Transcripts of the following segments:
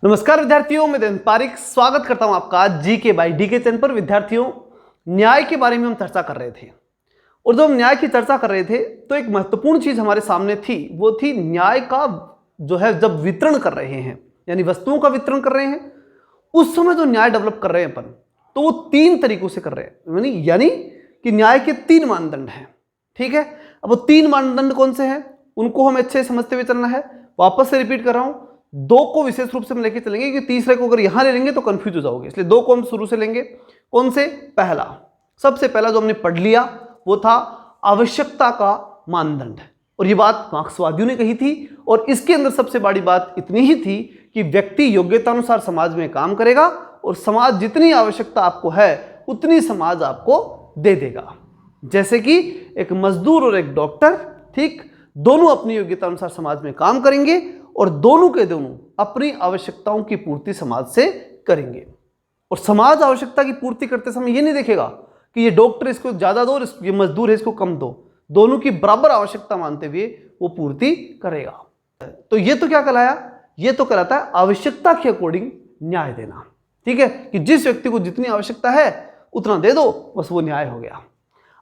नमस्कार विद्यार्थियों, मैं देवेंद्र पारिक स्वागत करता हूं आपका जीके बाय डीके चैनल पर। विद्यार्थियों, न्याय के बारे में हम चर्चा कर रहे थे और जब हम न्याय की चर्चा कर रहे थे तो एक महत्वपूर्ण चीज हमारे सामने थी, वो थी न्याय का जो है जब वितरण कर रहे हैं, यानी वस्तुओं का वितरण कर रहे हैं, उस समय जो न्याय डेवलप कर रहे हैं अपन, तो वो तीन तरीकों से कर रहे हैं, यानी कि न्याय के तीन मानदंड हैं। ठीक है, अब वो तीन मानदंड कौन से हैं उनको हमें अच्छे से समझते हुए चलना है। वापस से रिपीट कर रहा हूं, दो को विशेष रूप से हम लेके चलेंगे कि तीसरे को अगर यहां ले लेंगे तो कंफ्यूज हो जाओगे, इसलिए दो को हम शुरू से लेंगे। कौन से? पहला, सबसे पहला जो हमने पढ़ लिया वो था आवश्यकता का मानदंड, और ये बात मार्क्सवादियों ने कही थी, और इसके अंदर सबसे बड़ी बात इतनी ही थी कि व्यक्ति योग्यता अनुसार समाज में काम करेगा और समाज जितनी आवश्यकता आपको है उतनी समाज आपको दे देगा। जैसे कि एक मजदूर और एक डॉक्टर, ठीक, दोनों अपनी योग्यता अनुसार समाज में काम करेंगे और दोनों के दोनों अपनी आवश्यकताओं की पूर्ति समाज से करेंगे। और समाज आवश्यकता की पूर्ति करते समय ये नहीं देखेगा कि ये डॉक्टर इसको ज्यादा दो, ये मजदूर है इसको कम दो, दोनों की बराबर आवश्यकता मानते हुए वो पूर्ति करेगा। तो ये तो क्या कहलाया? ये तो कहलाता है आवश्यकता के अकॉर्डिंग न्याय देना। ठीक है, कि जिस व्यक्ति को जितनी आवश्यकता है उतना दे दो, बस वो न्याय हो गया।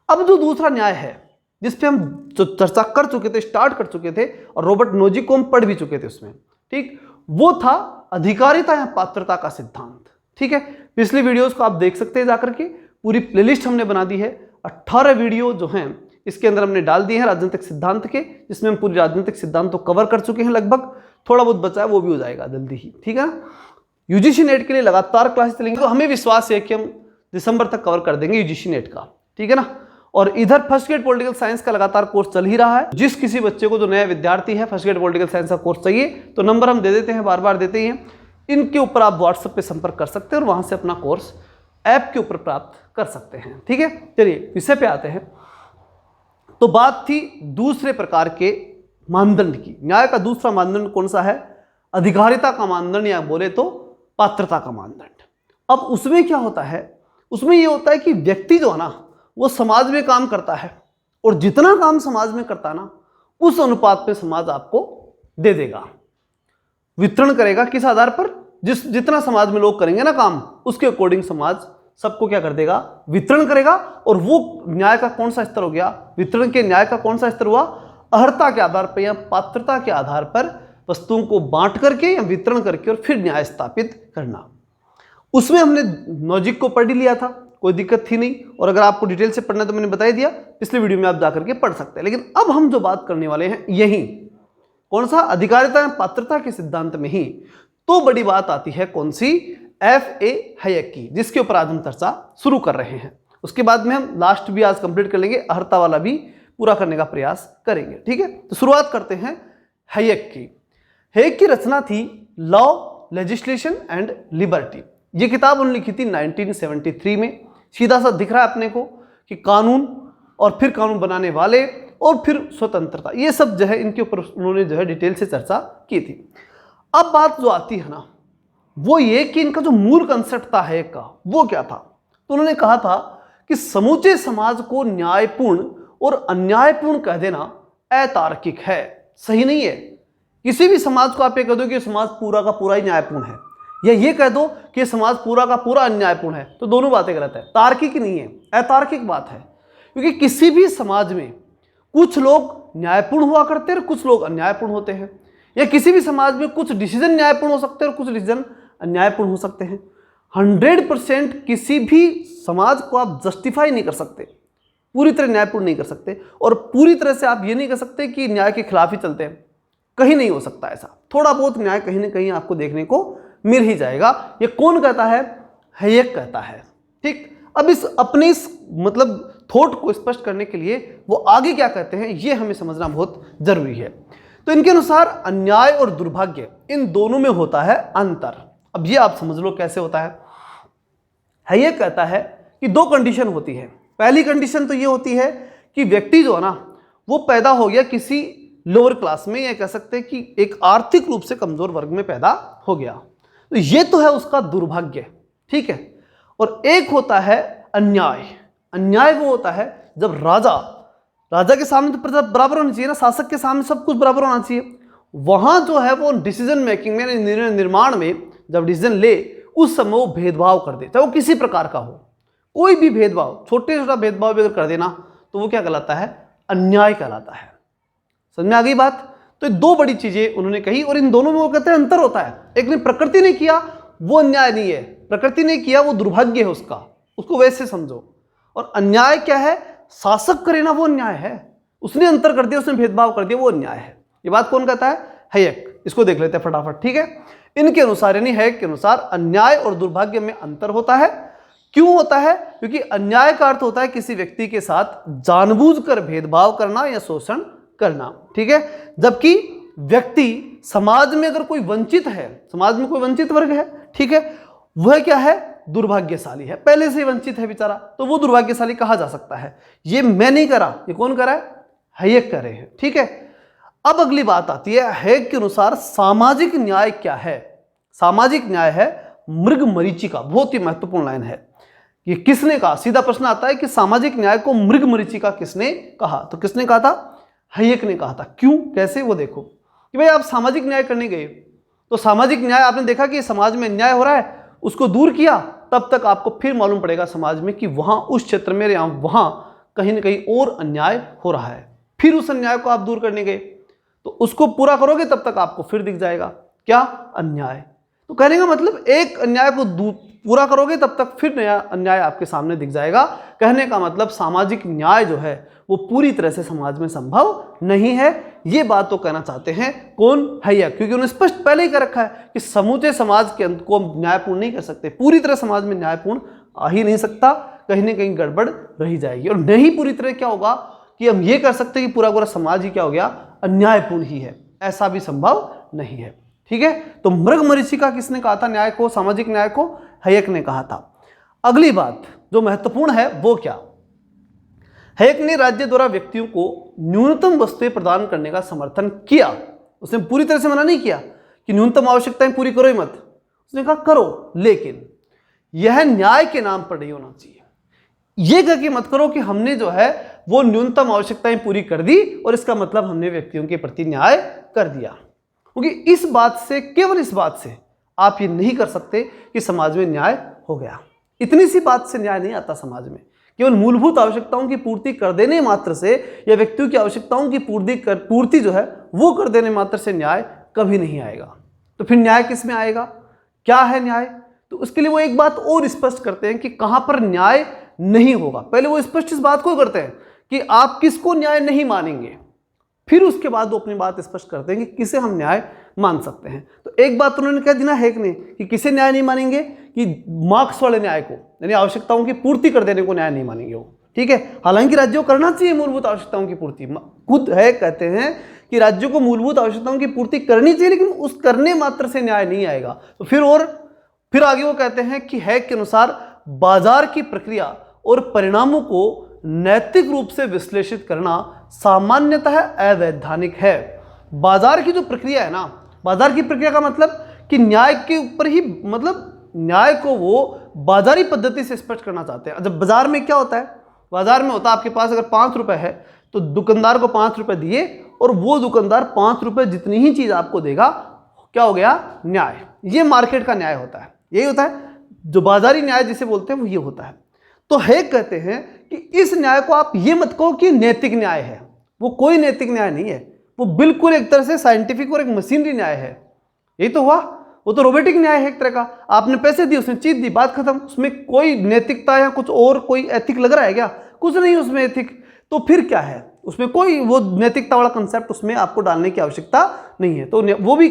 अब जो दूसरा न्याय है जिस पे हम जो चर्चा कर चुके थे, स्टार्ट कर चुके थे, और रॉबर्ट नोजिक को हम पढ़ भी चुके थे उसमें, ठीक, वो था अधिकारिता या पात्रता का सिद्धांत। ठीक है, पिछली वीडियोस को आप देख सकते हैं जाकर के, पूरी प्लेलिस्ट हमने बना दी है, 18 वीडियो जो हैं इसके अंदर हमने डाल दिए हैं राजनीतिक सिद्धांत के, जिसमें हम पूरी राजनीतिक सिद्धांत तो कवर कर चुके हैं लगभग, थोड़ा बहुत बचा है वो भी हो जाएगा जल्दी ही। ठीक है, यूजीसी नेट के लिए लगातार क्लासेस चलेंगे, तो हमें विश्वास है कि हम दिसंबर तक कवर कर देंगे यूजीसी नेट का। ठीक है ना, और इधर फर्स्ट ग्रेड पॉलिटिकल साइंस का लगातार कोर्स चल ही रहा है। जिस किसी बच्चे को जो नया विद्यार्थी है फर्स्ट ग्रेड पॉलिटिकल साइंस का कोर्स चाहिए तो नंबर हम दे देते हैं, बार बार देते ही हैं, इनके ऊपर आप व्हाट्सएप पे संपर्क कर सकते हैं और वहां से अपना कोर्स ऐप के ऊपर प्राप्त कर सकते हैं। ठीक है, चलिए विषय पे आते हैं। तो बात थी दूसरे प्रकार के मानदंड की। न्याय का दूसरा मानदंड कौन सा है? अधिकारिता का मानदंड, या बोले तो पात्रता का मानदंड। अब उसमें क्या होता है? उसमें यह होता है कि व्यक्ति जो है ना वो समाज में काम करता है, और जितना काम समाज में करता है ना उस अनुपात में समाज आपको दे देगा, वितरण करेगा। किस आधार पर? जितना समाज में लोग करेंगे ना काम, उसके अकॉर्डिंग समाज सबको क्या कर देगा? वितरण करेगा। और वो न्याय का कौन सा स्तर हो गया? वितरण के न्याय का कौन सा स्तर हुआ? अर्हता के आधार पर या पात्रता के आधार पर वस्तुओं को बांट करके या वितरण करके और फिर न्याय स्थापित करना। उसमें हमने नोजिक को पढ़ लिया था, कोई दिक्कत थी नहीं, और अगर आपको डिटेल से पढ़ना है तो मैंने बता ही दिया, पिछले वीडियो में आप जाकर के पढ़ सकते हैं। लेकिन अब हम जो बात करने वाले हैं यही कौन सा? अधिकारिता या पात्रता के सिद्धांत में ही तो बड़ी बात आती है कौन सी? F.A. हैयक की, जिसके ऊपर आज हम चर्चा शुरू कर रहे हैं। उसके बाद में हम लास्ट भी आज कंप्लीट कर लेंगे, अर्हता वाला भी पूरा करने का प्रयास करेंगे। ठीक है, तो शुरुआत करते हैं हैयक की। हैयक की रचना थी लॉ, लेजिस्लेशन एंड लिबर्टी। ये किताब उन्होंने लिखी थी 1973 में। सीधा सा दिख रहा है अपने को कि कानून और फिर कानून बनाने वाले और फिर स्वतंत्रता, ये सब जो है इनके ऊपर उन्होंने जो है डिटेल से चर्चा की थी। अब बात जो आती है ना वो ये कि इनका जो मूल कंसेप्ट था हैयक का, वो क्या था? तो उन्होंने कहा था कि समूचे समाज को न्यायपूर्ण और अन्यायपूर्ण कह देना अतार्किक है, सही नहीं है। किसी भी समाज को आप ये कह दो कि समाज पूरा का पूरा ही न्यायपूर्ण है, या ये कह दो कि समाज पूरा का पूरा अन्यायपूर्ण है, तो दोनों बातें गलत है, तार्किक नहीं है, अतार्किक बात है। क्योंकि किसी भी समाज में कुछ लोग न्यायपूर्ण हुआ करते हैं और कुछ लोग अन्यायपूर्ण होते हैं, या किसी भी समाज में कुछ डिसीजन न्यायपूर्ण हो सकते हैं और कुछ डिसीजन अन्यायपूर्ण हो सकते हैं। 100% किसी भी समाज को आप जस्टिफाई नहीं कर सकते, पूरी तरह न्यायपूर्ण नहीं कर सकते, और पूरी तरह से आप ये नहीं कर सकते कि न्याय के खिलाफ ही चलते हैं, कहीं नहीं हो सकता ऐसा। थोड़ा बहुत न्याय कहीं ना कहीं आपको देखने को मिल ही जाएगा। ये कौन कहता है? हैयक कहता है। ठीक, अब अपने इस मतलब थॉट को स्पष्ट करने के लिए वो आगे क्या कहते हैं ये हमें समझना बहुत जरूरी है। तो इनके अनुसार अन्याय और दुर्भाग्य, इन दोनों में होता है अंतर। अब ये आप समझ लो कैसे होता है। हैयक कहता है कि दो कंडीशन होती है। पहली कंडीशन तो ये होती है कि व्यक्ति जो है ना वो पैदा हो गया किसी लोअर क्लास में, या कह सकते हैं कि एक आर्थिक रूप से कमजोर वर्ग में पैदा हो गया, तो ये तो है उसका दुर्भाग्य। ठीक है, और एक होता है अन्याय। अन्याय वो होता है जब राजा के सामने तो प्रजा बराबर होनी चाहिए ना, शासक के सामने सब कुछ बराबर होना चाहिए, वहां जो है वो डिसीजन मेकिंग में, निर्णय निर्माण में जब डिसीजन ले उस समय वो भेदभाव कर दे, चाहे वो किसी प्रकार का हो, कोई भी भेदभाव, छोटे छोटा भेदभाव भी अगर कर देना तो वो क्या कहलाता है? अन्याय कहलाता है। समझ में आ गई बात? तो ये दो बड़ी चीजें उन्होंने कही और इन दोनों में वो कहते हैं अंतर होता है। एक ने प्रकृति ने किया वो अन्याय नहीं है, प्रकृति ने किया वो दुर्भाग्य है उसका, उसको वैसे समझो। और अन्याय क्या है? शासक करे ना वो अन्याय है, उसने अंतर कर दिया, उसने भेदभाव कर दिया, वो अन्याय है। ये बात कौन कहता है? हैयक। इसको देख लेते हैं फटाफट, ठीक है। इनके अनुसार यानी हैयक के अनुसार अन्याय और दुर्भाग्य में अंतर होता है। क्यों होता है? क्योंकि अन्याय का अर्थ होता है किसी व्यक्ति के साथ जानबूझकर भेदभाव करना या शोषण करना, ठीक है। जबकि व्यक्ति समाज में अगर कोई वंचित है, समाज में कोई वंचित वर्ग है, ठीक है, वह क्या है? दुर्भाग्यशाली है, पहले से ही वंचित है बेचारा, तो वो दुर्भाग्यशाली कहा जा सकता है। ये मैं नहीं करा, ये कौन करा है? हैयक करे हैं, ठीक है। अब अगली बात आती है, हैयक के अनुसार सामाजिक न्याय क्या है? सामाजिक न्याय है मृगमरीचिका। बहुत ही महत्वपूर्ण लाइन है। ये किसने कहा? सीधा प्रश्न आता है कि सामाजिक न्याय को मृगमरीचिका किसने कहा? तो किसने कहा था? हैयक ने कहा था। क्यों, कैसे? वो देखो कि भाई आप सामाजिक न्याय करने गए तो सामाजिक न्याय आपने देखा कि समाज में अन्याय हो रहा है, उसको दूर किया, तब तक आपको फिर मालूम पड़ेगा समाज में कि वहां उस क्षेत्र में या वहां कहीं ना कहीं और अन्याय हो रहा है। फिर उस अन्याय को आप दूर करने गए तो उसको पूरा करोगे, तब तक आपको फिर दिख जाएगा क्या? अन्याय। तो कहने का मतलब एक अन्याय को पूरा करोगे तब तक फिर नया अन्याय आपके सामने दिख जाएगा। कहने का मतलब सामाजिक न्याय जो है वो पूरी तरह से समाज में संभव नहीं है। ये बात तो कहना चाहते हैं कौन? हैयक। क्योंकि उन्होंने स्पष्ट पहले ही कर रखा है कि समूचे समाज के अंत को न्यायपूर्ण नहीं कर सकते, पूरी तरह समाज में न्यायपूर्ण आ ही नहीं सकता, कहीं ना कहीं गड़बड़ रही जाएगी। और नहीं पूरी तरह क्या होगा कि हम ये कर सकते कि पूरा पूरा समाज ही क्या हो गया? अन्यायपूर्ण ही है, ऐसा भी संभव नहीं है, ठीक है। तो मृगमरीचिका किसने कहा था न्याय को, सामाजिक न्याय को? हैयक ने कहा था। अगली बात जो महत्वपूर्ण है वो क्या? हैयक ने राज्य द्वारा व्यक्तियों को न्यूनतम वस्तुएं प्रदान करने का समर्थन किया। उसने पूरी तरह से मना नहीं किया कि न्यूनतम आवश्यकताएं पूरी करो ही मत, उसने कहा करो, लेकिन यह न्याय के नाम पर नहीं होना चाहिए। यह कह के मत करो कि हमने जो है वो न्यूनतम आवश्यकताएं पूरी कर दी और इसका मतलब हमने व्यक्तियों के प्रति न्याय कर दिया। क्योंकि इस बात से, केवल इस बात से आप ये नहीं कर सकते कि समाज में न्याय हो गया। इतनी सी बात से न्याय नहीं आता समाज में। केवल मूलभूत आवश्यकताओं की पूर्ति कर देने मात्र से या व्यक्तियों की आवश्यकताओं की पूर्ति जो है वो कर देने मात्र से न्याय कभी नहीं आएगा। तो फिर न्याय किस में आएगा? क्या है न्याय? तो उसके लिए वो एक बात और स्पष्ट करते हैं कि कहां पर न्याय नहीं होगा। पहले वो स्पष्ट इस बात को करते हैं कि आप किसको न्याय नहीं मानेंगे, फिर उसके बाद वो अपनी बात स्पष्ट करते हैं कि किसे हम न्याय मान सकते हैं। तो एक बात उन्होंने कह दी ना हैयक ने कि किसे न्याय नहीं मानेंगे, कि मार्क्स वाले न्याय को, यानी आवश्यकताओं की पूर्ति कर देने को न्याय नहीं मानेंगे वो, ठीक है। हालांकि राज्यों को करना चाहिए मूलभूत आवश्यकताओं की पूर्ति, खुद हैयक कहते हैं कि राज्यों को मूलभूत आवश्यकताओं की पूर्ति करनी चाहिए, लेकिन उस करने मात्र से न्याय नहीं आएगा। तो फिर आगे वो कहते हैं कि हैयक के अनुसार बाजार की प्रक्रिया और परिणामों को नैतिक रूप से विश्लेषित करना सामान्यतः अवैधानिक है। बाजार की जो प्रक्रिया है ना, बाजार की प्रक्रिया का मतलब कि न्याय के ऊपर ही, मतलब न्याय को वो बाजारी पद्धति से स्पष्ट करना चाहते हैं। जब बाजार में क्या होता है, बाजार में होता है आपके पास अगर 5 रुपए है तो दुकानदार को 5 रुपए दिए और वो दुकानदार 5 रुपए जितनी ही चीज आपको देगा, क्या हो गया? न्याय। ये मार्केट का न्याय होता है, यही होता है जो बाजारी न्याय जिसे बोलते हैं वो ये होता है। तो हैयक कहते हैं कि इस न्याय को आप ये मत कहो कि नैतिक न्याय है, वो कोई नैतिक न्याय नहीं है, वो बिल्कुल एक तरह से साइंटिफिक और एक मशीनरी न्याय है। यही तो हुआ, वो तो रोबोटिक न्याय है एक तरह का। आपने पैसे दिए, उसने चीज दी, बात खत्म। उसमें कोई नैतिकता या कुछ और कोई एथिक लग रहा है क्या? कुछ नहीं उसमें एथिक। तो फिर क्या है उसमें? कोई वो नैतिकता वाला कंसेप्ट उसमें आपको डालने की आवश्यकता नहीं है। तो वो भी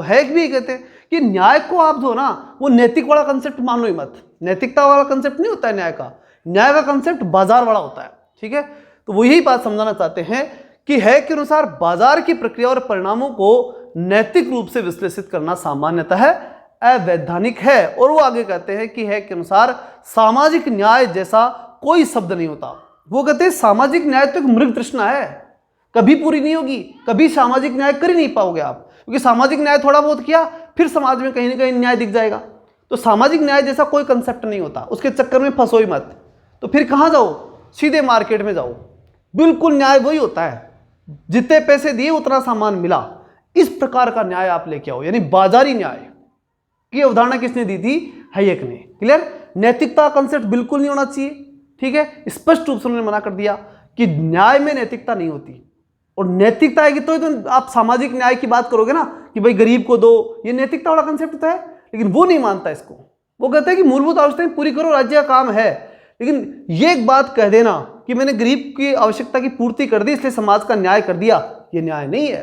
हैयक भी कहते हैं कि न्याय को आप जो ना वो नैतिक वाला कंसेप्ट मानो ही मत। नैतिकता वाला कंसेप्ट नहीं होता है न्याय का, न्याय का कंसेप्ट बाजार वाला होता है, ठीक है। तो वो यही बात समझाना चाहते हैं कि हैयक के अनुसार बाजार की प्रक्रिया और परिणामों को नैतिक रूप से विश्लेषित करना सामान्यतः अवैधानिक है। और वो आगे कहते हैं कि हैयक के अनुसार सामाजिक न्याय जैसा कोई शब्द नहीं होता। वो कहते हैं सामाजिक न्याय तो एक मृग तृष्णा है, कभी पूरी नहीं होगी, कभी सामाजिक न्याय कर ही नहीं पाओगे आप, क्योंकि सामाजिक न्याय थोड़ा बहुत किया फिर समाज में कहीं ना कहीं न्याय दिख जाएगा। तो सामाजिक न्याय जैसा कोई कंसेप्ट नहीं होता, उसके चक्कर में फंसो ही मत। तो फिर कहां जाओ? सीधे मार्केट में जाओ, बिल्कुल न्याय वही होता है, जितने पैसे दिए उतना सामान मिला, इस प्रकार का न्याय आप लेके आओ, यानी बाजारी न्याय। की अवधारणा किसने दी थी? हैयक ने। क्लियर? नैतिकता कंसेप्ट बिल्कुल नहीं होना चाहिए, ठीक है, स्पष्ट रूप से उन्होंने मना कर दिया कि न्याय में नैतिकता नहीं होती। और नैतिकता आएगी तो आप सामाजिक न्याय की बात करोगे ना कि भाई गरीब को दो, ये नैतिकता वाला कंसेप्ट होता है, लेकिन वो नहीं मानता इसको। वो कहते हैं कि मूलभूत आवश्यकताएं पूरी करो, राज्य का काम है। लेकिन ये एक बात कह देना कि मैंने गरीब की आवश्यकता की पूर्ति कर दी इसलिए समाज का न्याय कर दिया, ये न्याय नहीं है।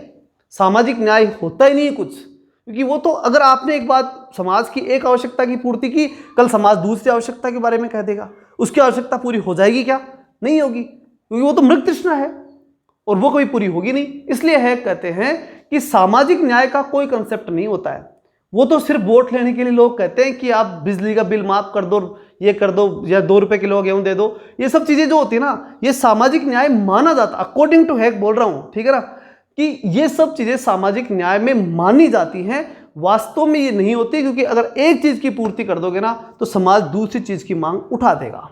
सामाजिक न्याय होता ही नहीं है कुछ, क्योंकि वो तो अगर आपने एक बात समाज की एक आवश्यकता की पूर्ति की, कल समाज दूसरी आवश्यकता के बारे में कह देगा, उसकी आवश्यकता पूरी हो जाएगी क्या? नहीं होगी, क्योंकि वो तो मृग तृष्णा है और वो कभी पूरी होगी नहीं। इसलिए है कहते हैं कि सामाजिक न्याय का कोई कंसेप्ट नहीं होता है। वो तो सिर्फ वोट लेने के लिए लोग कहते हैं कि आप बिजली का बिल माफ कर दो, ये कर दो, या 2 रुपए किलो गेहूं दे दो। ये सब चीजें जो होती है ना, ये सामाजिक न्याय माना जाता, अकॉर्डिंग टू हैक बोल रहा हूं, ठीक है ना, कि ये सब चीजें सामाजिक न्याय में मानी जाती हैं। वास्तव में ये नहीं होती, क्योंकि अगर एक चीज की पूर्ति कर दोगे ना तो समाज दूसरी चीज की मांग उठा देगा।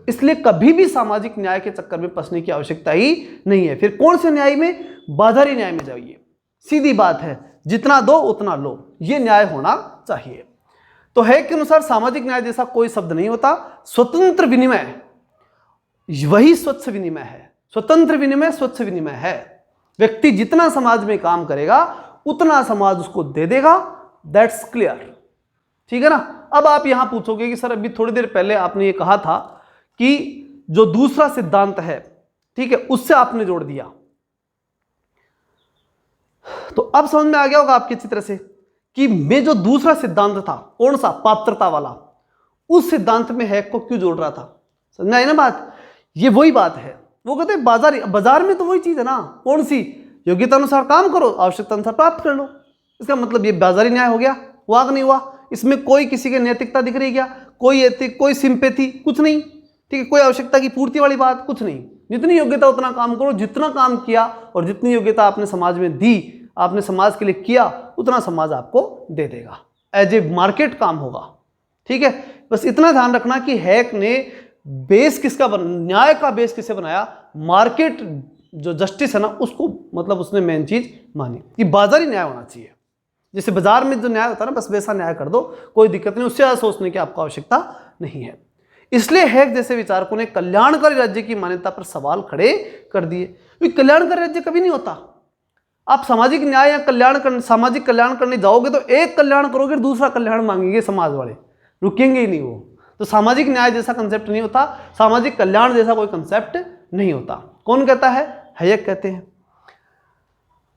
इसलिए कभी भी सामाजिक न्याय के चक्कर में फंसने की आवश्यकता ही नहीं है। फिर कौन से न्याय में? बाजारी न्याय में जाइए। सीधी बात है, जितना दो उतना लो, ये न्याय होना चाहिए। तो हैक के अनुसार सामाजिक न्याय जैसा कोई शब्द नहीं होता। स्वतंत्र विनिमय वही स्वच्छ विनिमय है। स्वतंत्र विनिमय स्वच्छ विनिमय है। व्यक्ति जितना समाज में काम करेगा उतना समाज उसको दे देगा। दैट्स क्लियर, ठीक है ना। अब आप यहां पूछोगे कि सर अभी थोड़ी देर पहले आपने ये कहा था कि जो दूसरा सिद्धांत है, ठीक है, उससे आपने जोड़ दिया, तो अब समझ में आ गया होगा आपकी अच्छी तरह से कि मैं जो दूसरा सिद्धांत था, कौन सा? पात्रता वाला, उस सिद्धांत में हैक को क्यों जोड़ रहा था। समझ में आई ना बात? ये वही बात है। वो कहते हैं बाजार में तो वही चीज है ना, कौन सी? योग्यता अनुसार काम करो, आवश्यकता अनुसार प्राप्त कर लो। इसका मतलब ये बाजारी न्याय हो गया, हुआ कि नहीं हुआ? इसमें कोई किसी की नैतिकता दिख रही क्या? कोई एथिक, कोई सिंपैथी, कुछ नहीं, ठीक है, कोई आवश्यकता की पूर्ति वाली बात, कुछ नहीं। जितनी योग्यता उतना काम करो, जितना काम किया और जितनी योग्यता आपने समाज में दी, आपने समाज के लिए किया, उतना समाज आपको दे देगा। एज ए मार्केट काम होगा, ठीक है। बस इतना ध्यान रखना कि हैक ने बेस किसका न्याय का बेस किसे बनाया? मार्केट जो जस्टिस है ना, उसको मतलब उसने मेन चीज मानी कि बाजारी न्याय होना चाहिए। जैसे बाजार में जो न्याय होता है ना, बस वैसा न्याय कर दो, कोई दिक्कत नहीं, उससे ज्यादा सोचने की आपको आवश्यकता नहीं है। इसलिए हैक जैसे विचारकों ने कल्याणकारी राज्य की मान्यता पर सवाल खड़े कर दिए। क्योंकि कल्याणकारी राज्य कभी नहीं होता। आप सामाजिक न्याय या सामाजिक कल्याण करने जाओगे तो एक कल्याण करोगे, दूसरा कल्याण मांगेंगे समाज वाले, रुकेंगे ही नहीं वो। तो सामाजिक न्याय जैसा कंसेप्ट नहीं होता, सामाजिक कल्याण जैसा कोई कंसेप्ट नहीं होता। कौन कहता है? हैयक कहते हैं।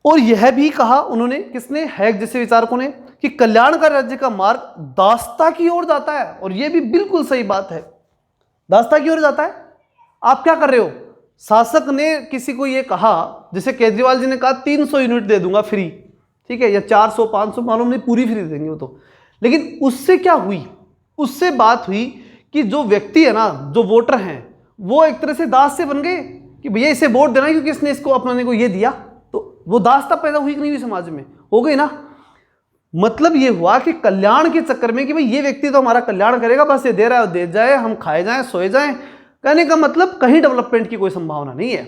और यह भी कहा उन्होंने, किसने? हैक जैसे विचारकों ने, कि कल्याणकारी राज्य का मार्ग दासता की ओर जाता है। और यह भी बिल्कुल सही बात है, दासता की ओर जाता है। आप क्या कर रहे हो? शासक ने किसी को यह कहा, जैसे केजरीवाल जी ने कहा 300 यूनिट दे दूंगा फ्री, ठीक है, या 400 500, मालूम नहीं, पूरी फ्री देंगे वो तो। लेकिन उससे क्या हुई? उससे बात हुई कि जो व्यक्ति है ना, जो वोटर हैं, वो एक तरह से दास से बन गए कि भैया इसे वोट देना क्योंकि इसने इसको अपनाने को ये दिया। तो वो दासता पैदा हुई कि नहीं हुई? समाज में हो गई ना। मतलब ये हुआ कि कल्याण के चक्कर में कि भाई ये व्यक्ति तो हमारा कल्याण करेगा, बस ये दे रहा है, दे जाए, हम खाए जाएं, सोए जाएं। कहने का मतलब कहीं डेवलपमेंट की कोई संभावना नहीं है।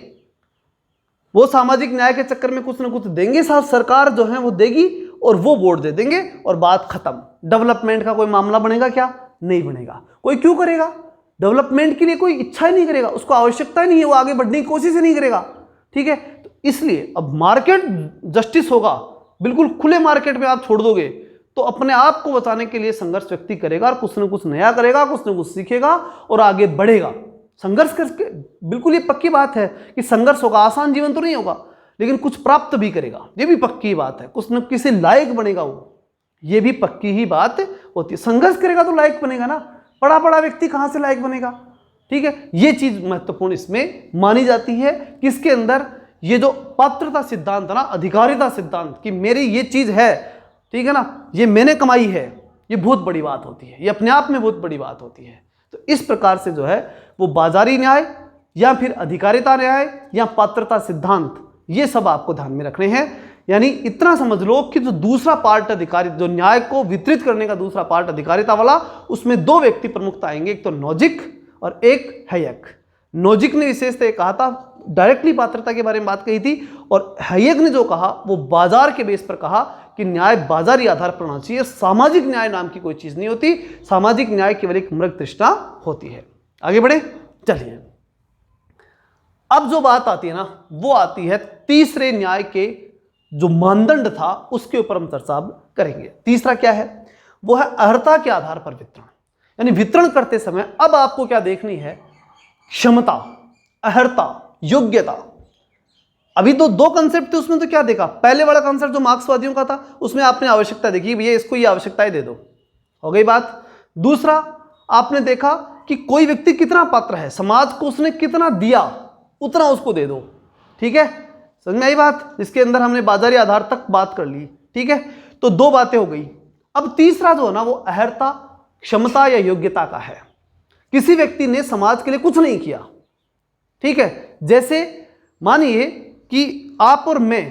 वो सामाजिक न्याय के चक्कर में कुछ ना कुछ देंगे, साथ सरकार जो है वो देगी और वो वोट दे देंगे और बात खत्म। डेवलपमेंट का कोई मामला बनेगा क्या? नहीं बनेगा। कोई क्यों करेगा? डेवलपमेंट के लिए कोई इच्छा ही नहीं करेगा, उसको आवश्यकता ही नहीं है, वो आगे बढ़ने की कोशिश ही नहीं करेगा, ठीक है। तो इसलिए अब मार्केट जस्टिस होगा, बिल्कुल खुले मार्केट में आप छोड़ दोगे तो अपने आप को बचाने के लिए संघर्ष व्यक्ति करेगा और कुछ न कुछ नया करेगा, कुछ न कुछ सीखेगा और आगे बढ़ेगा। संघर्ष करके, बिल्कुल ये पक्की बात है कि संघर्ष होगा, आसान जीवन तो नहीं होगा, लेकिन कुछ प्राप्त भी करेगा, ये भी पक्की बात है। कुछ न किसी लायक बनेगा वो, ये भी पक्की ही बात होती है। संघर्ष करेगा तो लायक बनेगा ना, बड़ा बड़ा व्यक्ति कहां से लायक बनेगा, ठीक है। ये चीज महत्वपूर्ण इसमें मानी जाती है कि इसके अंदर ये जो पात्रता सिद्धांत है ना, अधिकारिता सिद्धांत, कि मेरी ये चीज है, ठीक है ना, ये मैंने कमाई है, ये बहुत बड़ी बात होती है, ये अपने आप में बहुत बड़ी बात होती है। तो इस प्रकार से जो है वो बाजारी न्याय या फिर अधिकारिता न्याय या पात्रता सिद्धांत, ये सब आपको ध्यान में रखने हैं। यानी इतना समझ लो कि जो दूसरा पार्ट अधिकारी, जो न्याय को वितरित करने का दूसरा पार्ट अधिकारिता वाला, उसमें दो व्यक्ति प्रमुखता आएंगे, एक तो नोजिक और एक हैयक। नोजिक ने विशेषतः ये कहा था, डायरेक्टली पात्रता के बारे में बात कही थी, और हैयक ने जो कहा वो बाजार के बेस पर कहा कि न्याय बाजारी आधार पर होना चाहिए। सामाजिक न्याय नाम की कोई चीज नहीं होती। सामाजिक न्याय केवल एक मृग तृष्णा होती है। आगे बढ़े, चलिए अब जो बात आती है ना, वो आती है तीसरे न्याय के जो मानदंड था उसके ऊपर हम चर्चा अब करेंगे। तीसरा क्या है? वो है अर्हता के आधार पर वितरण। यानी वितरण करते समय अब आपको क्या देखनी है? क्षमता, अर्हता, योग्यता। अभी तो दो कंसेप्ट थे, उसमें तो क्या देखा? पहले वाला कंसेप्ट जो मार्क्सवादियों का था, उसमें आपने आवश्यकता देखी, भैया इसको ये आवश्यकताएं दे दो, हो गई बात। दूसरा आपने देखा कि कोई व्यक्ति कितना पात्र है, समाज को उसने कितना दिया उतना उसको दे दो। ठीक है, समझ में आई बात? इसके अंदर हमने बाजारी आधार तक बात कर ली। ठीक है, तो दो बातें हो गई। अब तीसरा जो है ना, वो अर्हता, क्षमता या योग्यता का है। किसी व्यक्ति ने समाज के लिए कुछ नहीं किया, ठीक है, जैसे मानिए कि आप और मैं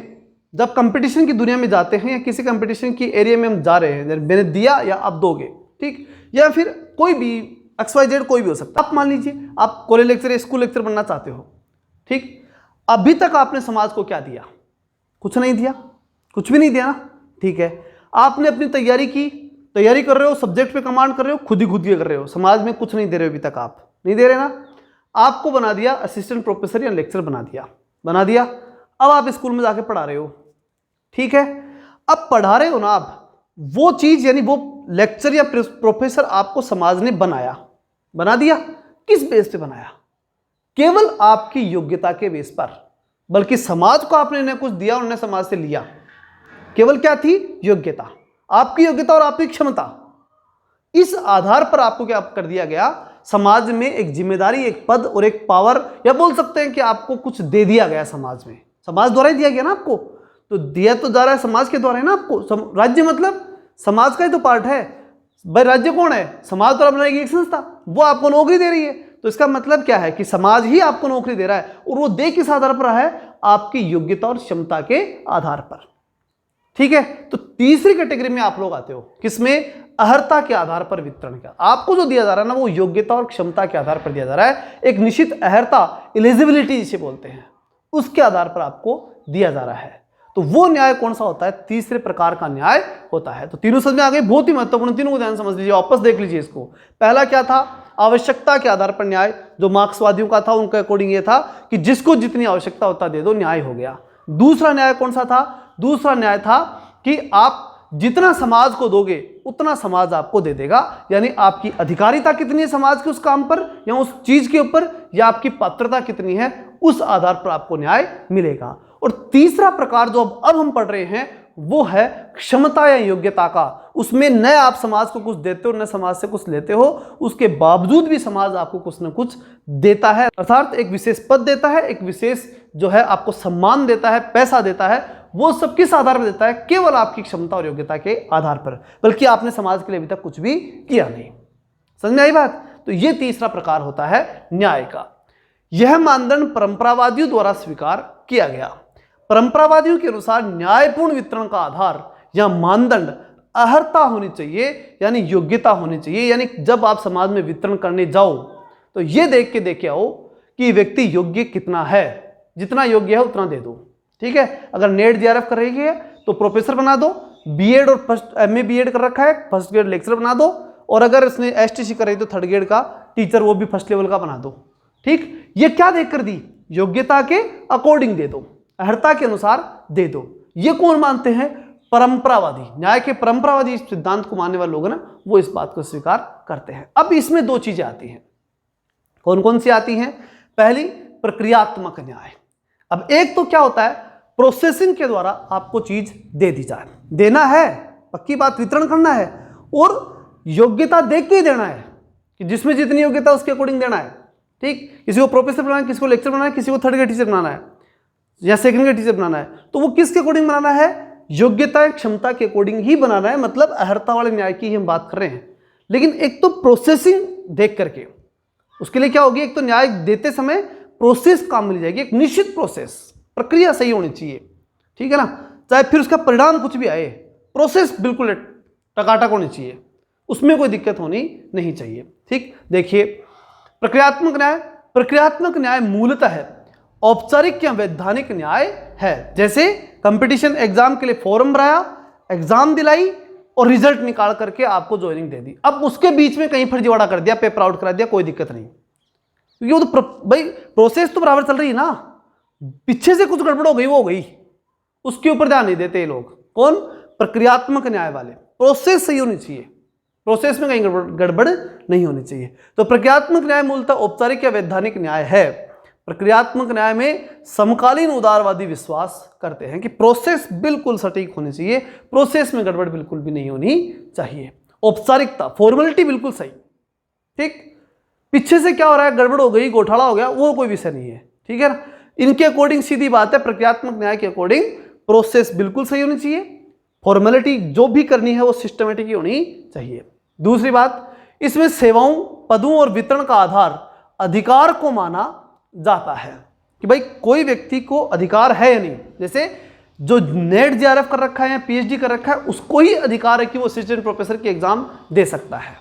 जब कंपटीशन की दुनिया में जाते हैं या किसी कंपटीशन की एरिया में हम जा रहे हैं, मैंने दिया या आप दोगे, ठीक, या फिर कोई भी XYZ कोई भी हो सकता है। आप मान लीजिए आप कॉलेज लेक्चर या स्कूल लेक्चर बनना चाहते हो, ठीक, अभी तक आपने समाज को क्या दिया? कुछ नहीं दिया, कुछ भी नहीं दिया ना, ठीक है। आपने अपनी तैयारी की, तैयारी कर रहे हो, सब्जेक्ट पे कमांड कर रहे हो, खुद ही कर रहे हो, समाज में कुछ नहीं दे रहे हो, अभी तक आप नहीं दे रहे ना। आपको बना दिया असिस्टेंट प्रोफेसर या लेक्चर बना दिया। अब आप स्कूल में जाके पढ़ा रहे हो, ठीक है। अब पढ़ा रहे हो ना आप, वो चीज यानी वो लेक्चर या प्रोफेसर आपको समाज ने बना दिया। किस बेस पे बनाया? केवल आपकी योग्यता के बेस पर, बल्कि समाज को आपने न कुछ दिया, उन्होंने समाज से लिया। केवल क्या थी? योग्यता, आपकी योग्यता और आपकी क्षमता। इस आधार पर आपको क्या कर दिया गया? समाज में एक जिम्मेदारी, एक पद और एक पावर, या बोल सकते हैं कि आपको कुछ दे दिया गया समाज में। समाज द्वारा ही दिया गया ना आपको, तो दिया तो जा रहा है समाज के द्वारा है ना आपको। राज्य मतलब समाज का ही तो पार्ट है भाई। राज्य कौन है? समाज द्वारा बनाई गई एक संस्था, वो आपको नौकरी दे रही है। तो इसका मतलब क्या है कि समाज ही आपको नौकरी दे रहा है, और वो दे किस आधार पर है? आपकी योग्यता और क्षमता के आधार पर। ठीक है, तो तीसरी कैटेगरी में आप लोग आते हो, किसमें? अर्हता के आधार पर वितरण का। आपको जो दिया जा रहा है ना, वो योग्यता और क्षमता के आधार पर दिया जा रहा है। एक निश्चित अर्हता, एलिजिबिलिटी जिसे बोलते हैं, उसके आधार पर आपको दिया जा रहा है। तो वो न्याय कौन सा होता है? तीसरे प्रकार का न्याय होता है। तो तीनों समझ में आ गए, बहुत ही महत्वपूर्ण, तीनों को ध्यान समझ लीजिए, वापस देख लीजिए इसको। पहला क्या था? आवश्यकता के आधार पर न्याय, जो मार्क्सवादियों का था, उनके अकॉर्डिंग ये था कि जिसको जितनी आवश्यकता होता दे दो, न्याय हो गया। दूसरा न्याय कौन सा था? दूसरा न्याय था कि आप जितना समाज को दोगे उतना समाज आपको दे देगा। यानी आपकी अधिकारिता कितनी है समाज के उस काम पर या उस चीज के ऊपर, या आपकी पात्रता कितनी है, उस आधार पर आपको न्याय मिलेगा। और तीसरा प्रकार जो अब हम पढ़ रहे हैं, वो है क्षमता या योग्यता का। उसमें न आप समाज को कुछ देते हो, न समाज से कुछ लेते हो, उसके बावजूद भी समाज आपको कुछ न कुछ देता है। अर्थात एक विशेष पद देता है, एक विशेष जो है आपको सम्मान देता है, पैसा देता है। वो सब किस आधार पर देता है? केवल आपकी क्षमता और योग्यता के आधार पर, बल्कि आपने समाज के लिए अभी तक कुछ भी किया नहीं। समझ में आई बात? तो ये तीसरा प्रकार होता है न्याय का। यह मानदंड परंपरावादियों द्वारा स्वीकार किया गया। परंपरावादियों के अनुसार न्यायपूर्ण वितरण का आधार या मानदंड अर्हता होनी चाहिए, यानी योग्यता होनी चाहिए। यानी जब आप समाज में वितरण करने जाओ तो ये देख के आओ कि व्यक्ति योग्य कितना है, जितना योग्य है उतना दे दो। ठीक है, अगर नेट JRF कर रही है तो प्रोफेसर बना दो, बीएड और फर्स्ट MA BEd कर रखा है, फर्स्ट ग्रेड लेक्चर बना दो, और अगर इसने STC कर रही तो थर्ड ग्रेड का टीचर, वो भी फर्स्ट लेवल का बना दो। ठीक, ये क्या देख कर दी? योग्यता के अकॉर्डिंग दे दो, अर्हता के अनुसार दे दो। ये कौन मानते हैं? परंपरावादी, न्याय के परंपरावादी सिद्धांत को मानने वाले लोग ना, वो इस बात को स्वीकार करते हैं। अब इसमें दो चीजें आती हैं। कौन कौन सी आती हैं? पहली, प्रक्रियात्मक न्याय। अब एक तो क्या होता है? प्रोसेसिंग के द्वारा आपको चीज दे दी जाए, देना है, पक्की बात, वितरण करना है, और योग्यता देख के ही देना है कि जिसमें जितनी योग्यता उसके अकॉर्डिंग देना है। ठीक, किसी को प्रोफेसर बनाना है, किसी को लेक्चर बनाना है, किसी को थर्ड ग्रेड टीचर बनाना है या सेकंड ग्रेड टीचर बनाना है, तो वो किसके अकॉर्डिंग बनाना है? योग्यता या क्षमता के अकॉर्डिंग ही बनाना है। मतलब अर्हता वाले न्याय की हम बात कर रहे हैं। लेकिन एक तो प्रोसेसिंग देख करके, उसके लिए क्या होगी? एक तो न्याय देते समय प्रोसेस काम मिल जाएगी, एक निश्चित प्रोसेस, प्रक्रिया सही होनी चाहिए। ठीक है ना, चाहे फिर उसका परिणाम कुछ भी आए, प्रोसेस बिल्कुल टकाटक होनी चाहिए, उसमें कोई दिक्कत होनी नहीं चाहिए। ठीक, देखिए प्रक्रियात्मक न्याय। प्रक्रियात्मक न्याय मूलतः है औपचारिक या वैधानिक न्याय है। जैसे कंपटीशन एग्जाम के लिए फॉर्म भराया, एग्जाम दिलाई और रिजल्ट निकाल करके आपको ज्वाइनिंग दे दी। अब उसके बीच में कहीं फर्जीवाड़ा कर दिया, पेपर आउट करा दिया, कोई दिक्कत नहीं, क्योंकि वो तो भाई प्रोसेस तो बराबर चल रही है ना, पीछे से कुछ गड़बड़ हो गई वो हो गई, उसके ऊपर ध्यान नहीं देते ये लोग। कौन? प्रक्रियात्मक न्याय वाले। प्रोसेस सही होनी चाहिए, प्रोसेस में कहीं गड़बड़ नहीं होनी चाहिए। तो प्रक्रियात्मक न्याय मूलतः औपचारिक या वैधानिक न्याय है। प्रक्रियात्मक न्याय में समकालीन उदारवादी विश्वास करते हैं कि प्रोसेस बिल्कुल सटीक होनी चाहिए, प्रोसेस में गड़बड़ बिल्कुल भी नहीं होनी चाहिए, औपचारिकता, फॉर्मेलिटी बिल्कुल सही। ठीक, पीछे से क्या हो रहा है, गड़बड़ हो गई, घोटाला हो गया, वो कोई विषय नहीं है। ठीक है ना, इनके अकॉर्डिंग सीधी बात है, प्रक्रियात्मक न्याय के अकॉर्डिंग प्रोसेस बिल्कुल सही होनी चाहिए, फॉर्मेलिटी जो भी करनी है वो सिस्टमेटिक ही होनी चाहिए। दूसरी बात, इसमें सेवाओं, पदों और वितरण का आधार अधिकार को माना जाता है कि भाई कोई व्यक्ति को अधिकार है या नहीं। जैसे जो नेट जेआरएफ कर रखा है या पीएचडी कर रखा है उसको ही अधिकार है कि वो असिस्टेंट प्रोफेसर की एग्जाम दे सकता है।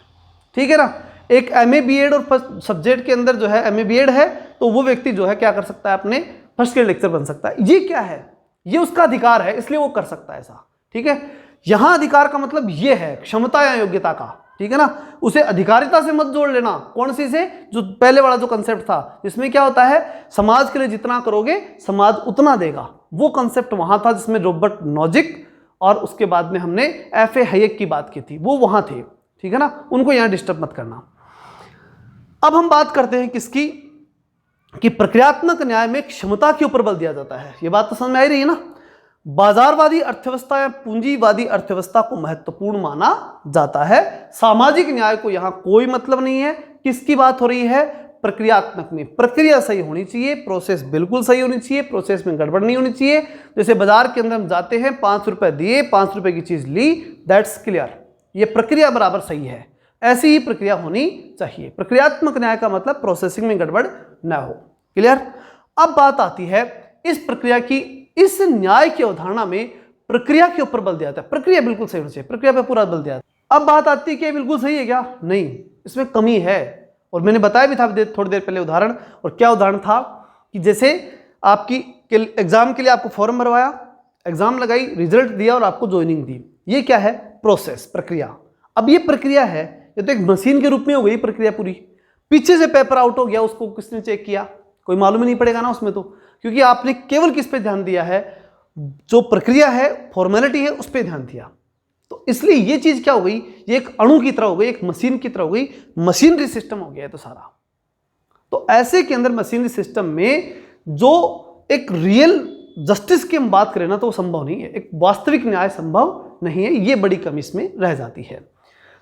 ठीक है ना, एक एमए बीएड और फर्स्ट सब्जेक्ट के अंदर जो है एमए बीएड है तो वो व्यक्ति जो है क्या कर सकता है, अपने फर्स्ट ग्रेड लेक्चर बन सकता है। ये क्या है, ये उसका अधिकार है, इसलिए वो कर सकता है ऐसा। ठीक है, यहां अधिकार का मतलब ये है क्षमता या योग्यता का। ठीक है ना, उसे अधिकारिता से मत जोड़ लेना। कौन सी से? जो पहले वाला जो कंसेप्ट था जिसमें क्या होता है, समाज के लिए जितना करोगे समाज उतना देगा, वो कंसेप्ट वहां था जिसमें रॉबर्ट नॉजिक और उसके बाद में हमने एफ.ए. हैयेक की बात की थी, वो वहां थे। ठीक है ना, उनको यहां डिस्टर्ब मत करना। अब हम बात करते हैं किसकी, कि प्रक्रियात्मक न्याय में क्षमता के ऊपर बल दिया जाता है। ये बात तो समझ में आ रही है ना। बाजारवादी अर्थव्यवस्था या पूंजीवादी अर्थव्यवस्था को महत्वपूर्ण माना जाता है। सामाजिक न्याय को यहां कोई मतलब नहीं है। किसकी बात हो रही है? प्रक्रियात्मक में। प्रक्रिया सही होनी चाहिए, प्रोसेस बिल्कुल सही होनी चाहिए, प्रोसेस में गड़बड़ नहीं होनी चाहिए। जैसे बाजार के अंदर हम जाते हैं, 5 रुपए दिए, 5 रुपए की चीज ली, दैट्स क्लियर, ये प्रक्रिया बराबर सही है। ऐसी ही प्रक्रिया होनी चाहिए। प्रक्रियात्मक न्याय का मतलब प्रोसेसिंग में गड़बड़ न हो। क्लियर? अब बात आती है इस प्रक्रिया की, इस न्याय की अवधारणा में प्रक्रिया के ऊपर बल दिया जाता है। प्रक्रिया बिल्कुल सही होनी चाहिए, प्रक्रिया पे पूरा बल दिया जाता है। अब बात आती है कि बिल्कुल सही है क्या? नहीं, इसमें कमी है। और मैंने बताया भी था थोड़ी देर पहले उदाहरण। और क्या उदाहरण था कि जैसे आपकी एग्जाम के लिए आपको फॉर्म भरवाया, एग्जाम लगाई, रिजल्ट दिया और आपको ज्वाइनिंग दी। ये क्या है? प्रोसेस, प्रक्रिया। अब ये प्रक्रिया है, ये तो एक मशीन के रूप में हो गई प्रक्रिया पूरी। पीछे से पेपर आउट हो गया, उसको किसने चेक किया? कोई मालूम ही नहीं पड़ेगा ना उसमें तो, क्योंकि आपने केवल किस पे ध्यान दिया है? जो प्रक्रिया है, फॉर्मेलिटी है, उस पर ध्यान दिया। तो इसलिए ये चीज क्या हो गई? ये एक अणु की तरह हो गई, एक मशीन की तरह हो गई, मशीनरी सिस्टम हो गया है तो सारा। तो ऐसे के अंदर मशीनरी सिस्टम में जो एक रियल जस्टिस की हम बात करें ना, तो वो संभव नहीं है, एक वास्तविक न्याय संभव नहीं है। ये बड़ी कमी इसमें रह जाती है।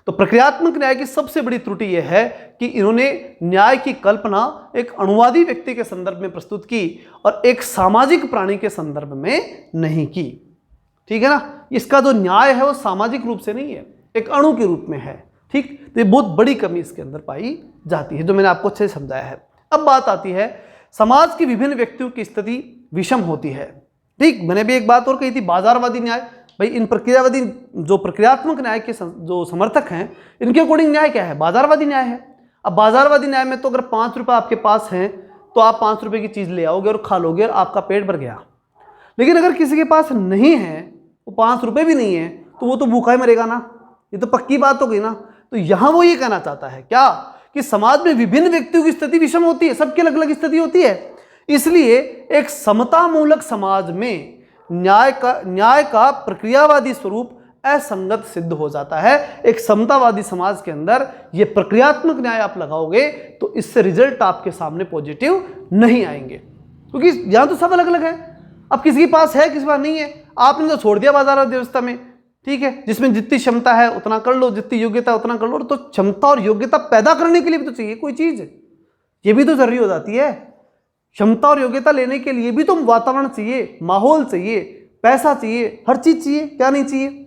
तो प्रक्रियात्मक न्याय की सबसे बड़ी त्रुटि यह है कि इन्होंने न्याय की कल्पना एक अणुवादी व्यक्ति के संदर्भ में प्रस्तुत की और एक सामाजिक प्राणी के संदर्भ में नहीं की। ठीक है ना, इसका जो न्याय है वो सामाजिक रूप से नहीं है, एक अणु के रूप में है। ठीक, तो ये बहुत बड़ी कमी इसके अंदर पाई जाती है, जो मैंने आपको अच्छे से समझाया है। अब बात आती है, समाज की विभिन्न व्यक्तियों की स्थिति विषम होती है। ठीक, मैंने भी एक बात और कही थी, बाजारवादी न्याय। भाई इन प्रक्रियावादी, जो प्रक्रियात्मक न्याय के जो समर्थक हैं, इनके अकॉर्डिंग न्याय क्या है? बाजारवादी न्याय है। अब बाजारवादी न्याय में तो अगर 5 रुपए आपके पास हैं तो आप 5 रुपए की चीज ले आओगे और खा लोगे और आपका पेट भर गया। लेकिन अगर किसी के पास नहीं है, वो 5 रुपए भी नहीं है, तो वो तो भूखा ही मरेगा ना। ये तो पक्की बात हो गई ना। तो यहां वो ये कहना चाहता है क्या, कि समाज में विभिन्न व्यक्तियों की स्थिति विषम होती है, सबकी अलग अलग स्थिति होती है। इसलिए एक समतामूलक समाज में न्याय का प्रक्रियावादी स्वरूप असंगत सिद्ध हो जाता है। एक समतावादी समाज के अंदर ये प्रक्रियात्मक न्याय आप लगाओगे तो इससे रिजल्ट आपके सामने पॉजिटिव नहीं आएंगे, क्योंकि यहां तो सब अलग अलग है। अब किसी के पास है, किसी के पास नहीं है, आपने तो छोड़ दिया बाजारवादी व्यवस्था में। ठीक है, जिसमें जितनी क्षमता है उतना कर लो, जितनी योग्यता है उतना कर लो। तो क्षमता और योग्यता पैदा करने के लिए भी तो चाहिए कोई चीज, ये भी तो जरूरी हो जाती है। क्षमता और योग्यता लेने के लिए भी तो वातावरण चाहिए, माहौल चाहिए, पैसा चाहिए, हर चीज चाहिए। क्या नहीं चाहिए?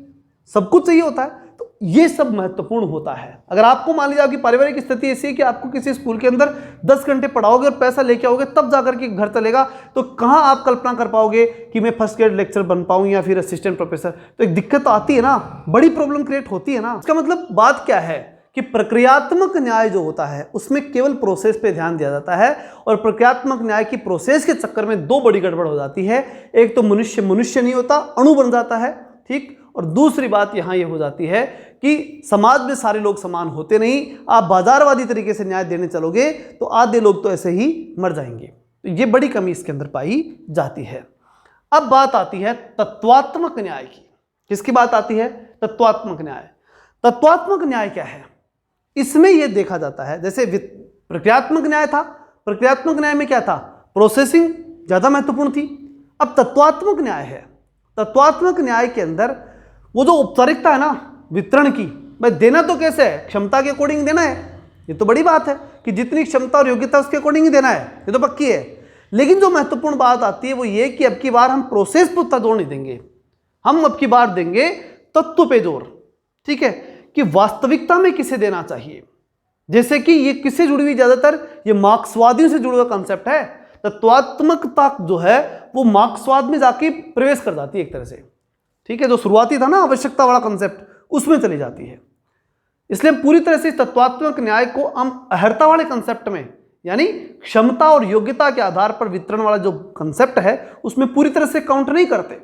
सब कुछ चाहिए होता है। तो ये सब महत्वपूर्ण होता है। अगर आपको मान लीजिए आपकी पारिवारिक स्थिति ऐसी है कि आपको किसी स्कूल के अंदर 10 घंटे पढ़ाओगे और पैसा लेके आओगे तब जाकर के घर चलेगा, तो कहां आप कल्पना कर पाओगे कि मैं फर्स्ट ग्रेड लेक्चर बन पाऊं या फिर असिस्टेंट प्रोफेसर? तो एक दिक्कत तो आती है ना, बड़ी प्रॉब्लम क्रिएट होती है ना। इसका मतलब बात क्या है कि प्रक्रियात्मक न्याय जो होता है उसमें केवल प्रोसेस पे ध्यान दिया जाता है, और प्रक्रियात्मक न्याय की प्रोसेस के चक्कर में 2 बड़ी गड़बड़ हो जाती है। एक तो मनुष्य नहीं होता, अणु बन जाता है। ठीक, और दूसरी बात यहाँ ये हो जाती है कि समाज में सारे लोग समान होते नहीं। आप बाजारवादी तरीके से न्याय देने चलोगे तो आधे लोग तो ऐसे ही मर जाएंगे। तो ये बड़ी कमी इसके अंदर पाई जाती है। अब बात आती है तत्वात्मक न्याय की। किसकी बात आती है? तत्वात्मक न्याय। तत्वात्मक न्याय क्या है? इसमें यह देखा जाता है, जैसे प्रक्रियात्मक न्याय था, प्रक्रियात्मक न्याय में क्या था? प्रोसेसिंग ज्यादा महत्वपूर्ण थी। अब तत्वात्मक न्याय है। तत्वात्मक न्याय के अंदर वो जो औपचारिकता है ना वितरण की, भाई देना तो कैसे है? क्षमता के अकॉर्डिंग देना है। ये तो बड़ी बात है कि जितनी क्षमता और योग्यता उसके अकॉर्डिंग ही देना है, ये तो पक्की है। लेकिन जो महत्वपूर्ण बात आती है वो ये कि अब की बार हम प्रोसेस पे उतना जोर नहीं देंगे, हम अब की बार देंगे तत्व पे जोर। ठीक है, कि वास्तविकता में किसे देना चाहिए। जैसे कि ये किससे जुड़ी हुई, ज्यादातर ये मार्क्सवादियों से जुड़ा हुआ कंसेप्ट है। तत्वात्मकता जो है वो मार्क्सवाद में जाके प्रवेश कर जाती है एक तरह से। ठीक है, जो शुरुआती था ना आवश्यकता वाला कंसेप्ट, उसमें चली जाती है। इसलिए पूरी तरह से तत्वात्मक न्याय को हम अर्हता वाले कंसेप्ट में, यानी क्षमता और योग्यता के आधार पर वितरण वाला जो कंसेप्ट है उसमें पूरी तरह से काउंट नहीं करते,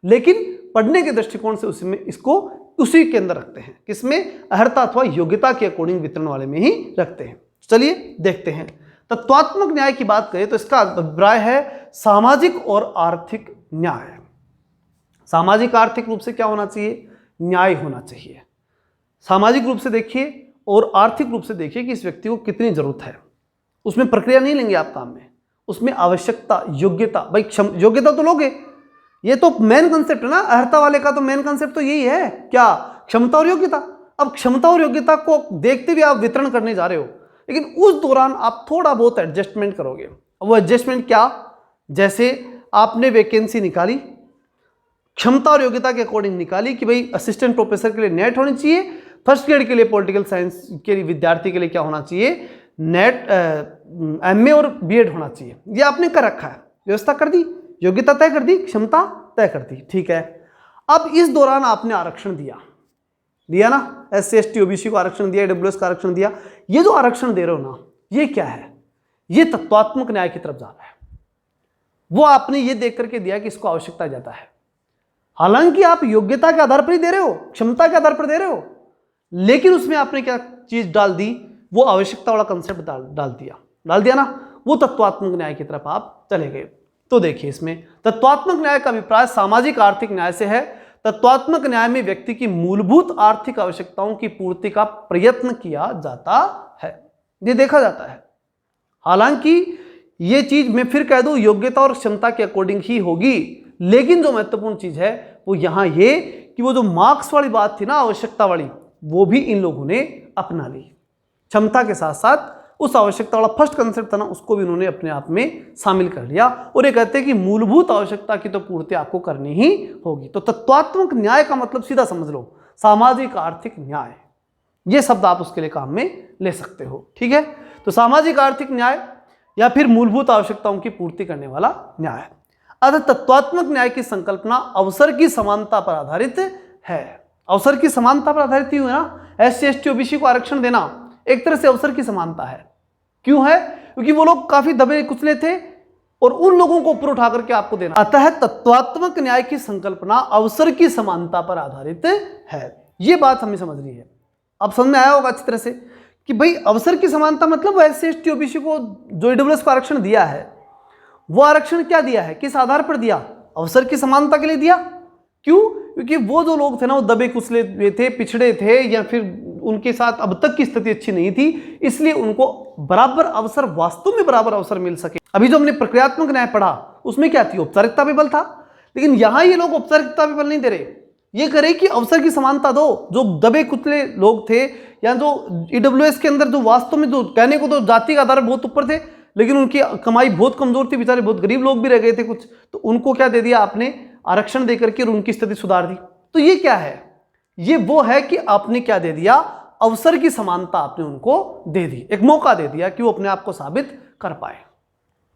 लेकिन पढ़ने के दृष्टिकोण से उसमें इसको उसी के अंदर रखते हैं। किसमें? अर्हता अथवा योग्यता के अकॉर्डिंग वितरण वाले में ही रखते हैं। चलिए देखते हैं। तत्वात्मक न्याय की बात करें तो इसका अभिप्राय है सामाजिक और आर्थिक न्याय। सामाजिक आर्थिक रूप से क्या होना चाहिए? न्याय होना चाहिए। सामाजिक रूप से देखिए और आर्थिक रूप से देखिए कि इस व्यक्ति को कितनी जरूरत है। उसमें प्रक्रिया नहीं लेंगे आप काम में, उसमें आवश्यकता, योग्यता। भाई योग्यता तो लोगे, ये तो मेन कंसेप्ट है ना, अर्हता वाले का तो मेन कंसेप्ट तो यही है। क्या? क्षमता और योग्यता। अब क्षमता और योग्यता को देखते हुए आप वितरण करने जा रहे हो, लेकिन उस दौरान आप थोड़ा बहुत एडजस्टमेंट करोगे। वो एडजस्टमेंट क्या? जैसे आपने वैकेंसी निकाली, क्षमता और योग्यता के अकॉर्डिंग निकाली कि भाई असिस्टेंट प्रोफेसर के लिए नेट होनी चाहिए, फर्स्ट ग्रेड के लिए पॉलिटिकल साइंस के विद्यार्थी के लिए क्या होना चाहिए? नेट एमए और बीएड होना चाहिए। ये आपने कर रखा है, व्यवस्था कर दी, योग्यता तय कर दी, क्षमता तय कर दी। ठीक है, अब इस दौरान आपने आरक्षण दिया ना, SC ST OBC को आरक्षण दिया, AWS का आरक्षण दिया। ये जो आरक्षण दे रहे हो ना, ये क्या है? ये तत्वात्मक न्याय की तरफ जा रहा है। वो आपने ये देख करके दिया कि इसको आवश्यकता ज्यादा है। हालांकि आप योग्यता के आधार पर ही दे रहे हो, क्षमता के आधार पर दे रहे हो, लेकिन उसमें आपने क्या चीज डाल दी? वो आवश्यकता वाला कंसेप्ट डाल दिया ना, वो तत्वात्मक न्याय की तरफ आप चले गए। तो देखिए, इसमें तत्वात्मक न्याय का अभिप्राय सामाजिक आर्थिक न्याय से है। तत्वात्मक न्याय में व्यक्ति की मूलभूत आर्थिक आवश्यकताओं की पूर्ति का प्रयत्न किया जाता है, ये देखा जाता है। हालांकि ये चीज मैं फिर कह दूं योग्यता और क्षमता के अकॉर्डिंग ही होगी, लेकिन जो महत्वपूर्ण चीज है वो यहां ये कि वो जो मार्क्स वाली बात थी ना, आवश्यकता वाली, वो भी इन लोगों ने अपना ली। क्षमता के साथ साथ उस आवश्यकता वाला फर्स्ट कंसेप्ट था ना, उसको भी उन्होंने अपने आप में शामिल कर लिया। और ये कहते हैं कि मूलभूत आवश्यकता की तो पूर्ति आपको करनी ही होगी। तो तत्वात्मक न्याय का मतलब सीधा समझ लो, सामाजिक आर्थिक न्याय। ये शब्द आप उसके लिए काम में ले सकते हो। ठीक है, तो सामाजिक आर्थिक न्याय या फिर मूलभूत आवश्यकताओं की पूर्ति करने वाला न्याय। अतः तत्वात्मक न्याय की संकल्पना अवसर की समानता पर आधारित है। अवसर की समानता पर आधारित ही हुआ ना, SC ST OBC को आरक्षण देना एक तरह से अवसर की समानता है। क्यों है? क्योंकि वो लोग काफी दबे कुचले थे और उन लोगों को ऊपर उठा करके आपको देना। अतः तत्वात्मक न्याय की संकल्पना अवसर की समानता पर आधारित है। ये बात हमें समझनी है। अब समझ में आया होगा अच्छी तरह से कि भाई अवसर की समानता मतलब SC ST OBC को जो AWS को आरक्षण दिया है, वो आरक्षण क्या दिया है, किस आधार पर दिया? अवसर की समानता के लिए दिया। क्यों? क्योंकि वो जो लोग थे ना, वो दबे कुचले थे, पिछड़े थे, या फिर उनके साथ अब तक की स्थिति अच्छी नहीं थी, इसलिए उनको बराबर अवसर, वास्तव में बराबर अवसर मिल सके। अभी जो हमने प्रक्रियात्मक न्याय पढ़ा उसमें क्या थी? औपचारिकता पे बल था, लेकिन यहां ये लोग औपचारिकता पे बल नहीं दे रहे, ये करे कि अवसर की समानता दो। जो दबे कुचले लोग थे या जो AWS के अंदर जो वास्तव में जो कहने को तो जाति का आधार बहुत ऊपर थे, लेकिन उनकी कमाई बहुत कमजोर थी, बेचारे बहुत गरीब लोग भी रह गए थे कुछ, तो उनको क्या दे दिया आपने? आरक्षण देकर के, और उनकी स्थिति सुधार दी। तो ये क्या है? ये वो है कि आपने क्या दे दिया? अवसर की समानता आपने उनको दे दी, एक मौका दे दिया कि वो अपने आप को साबित कर पाए।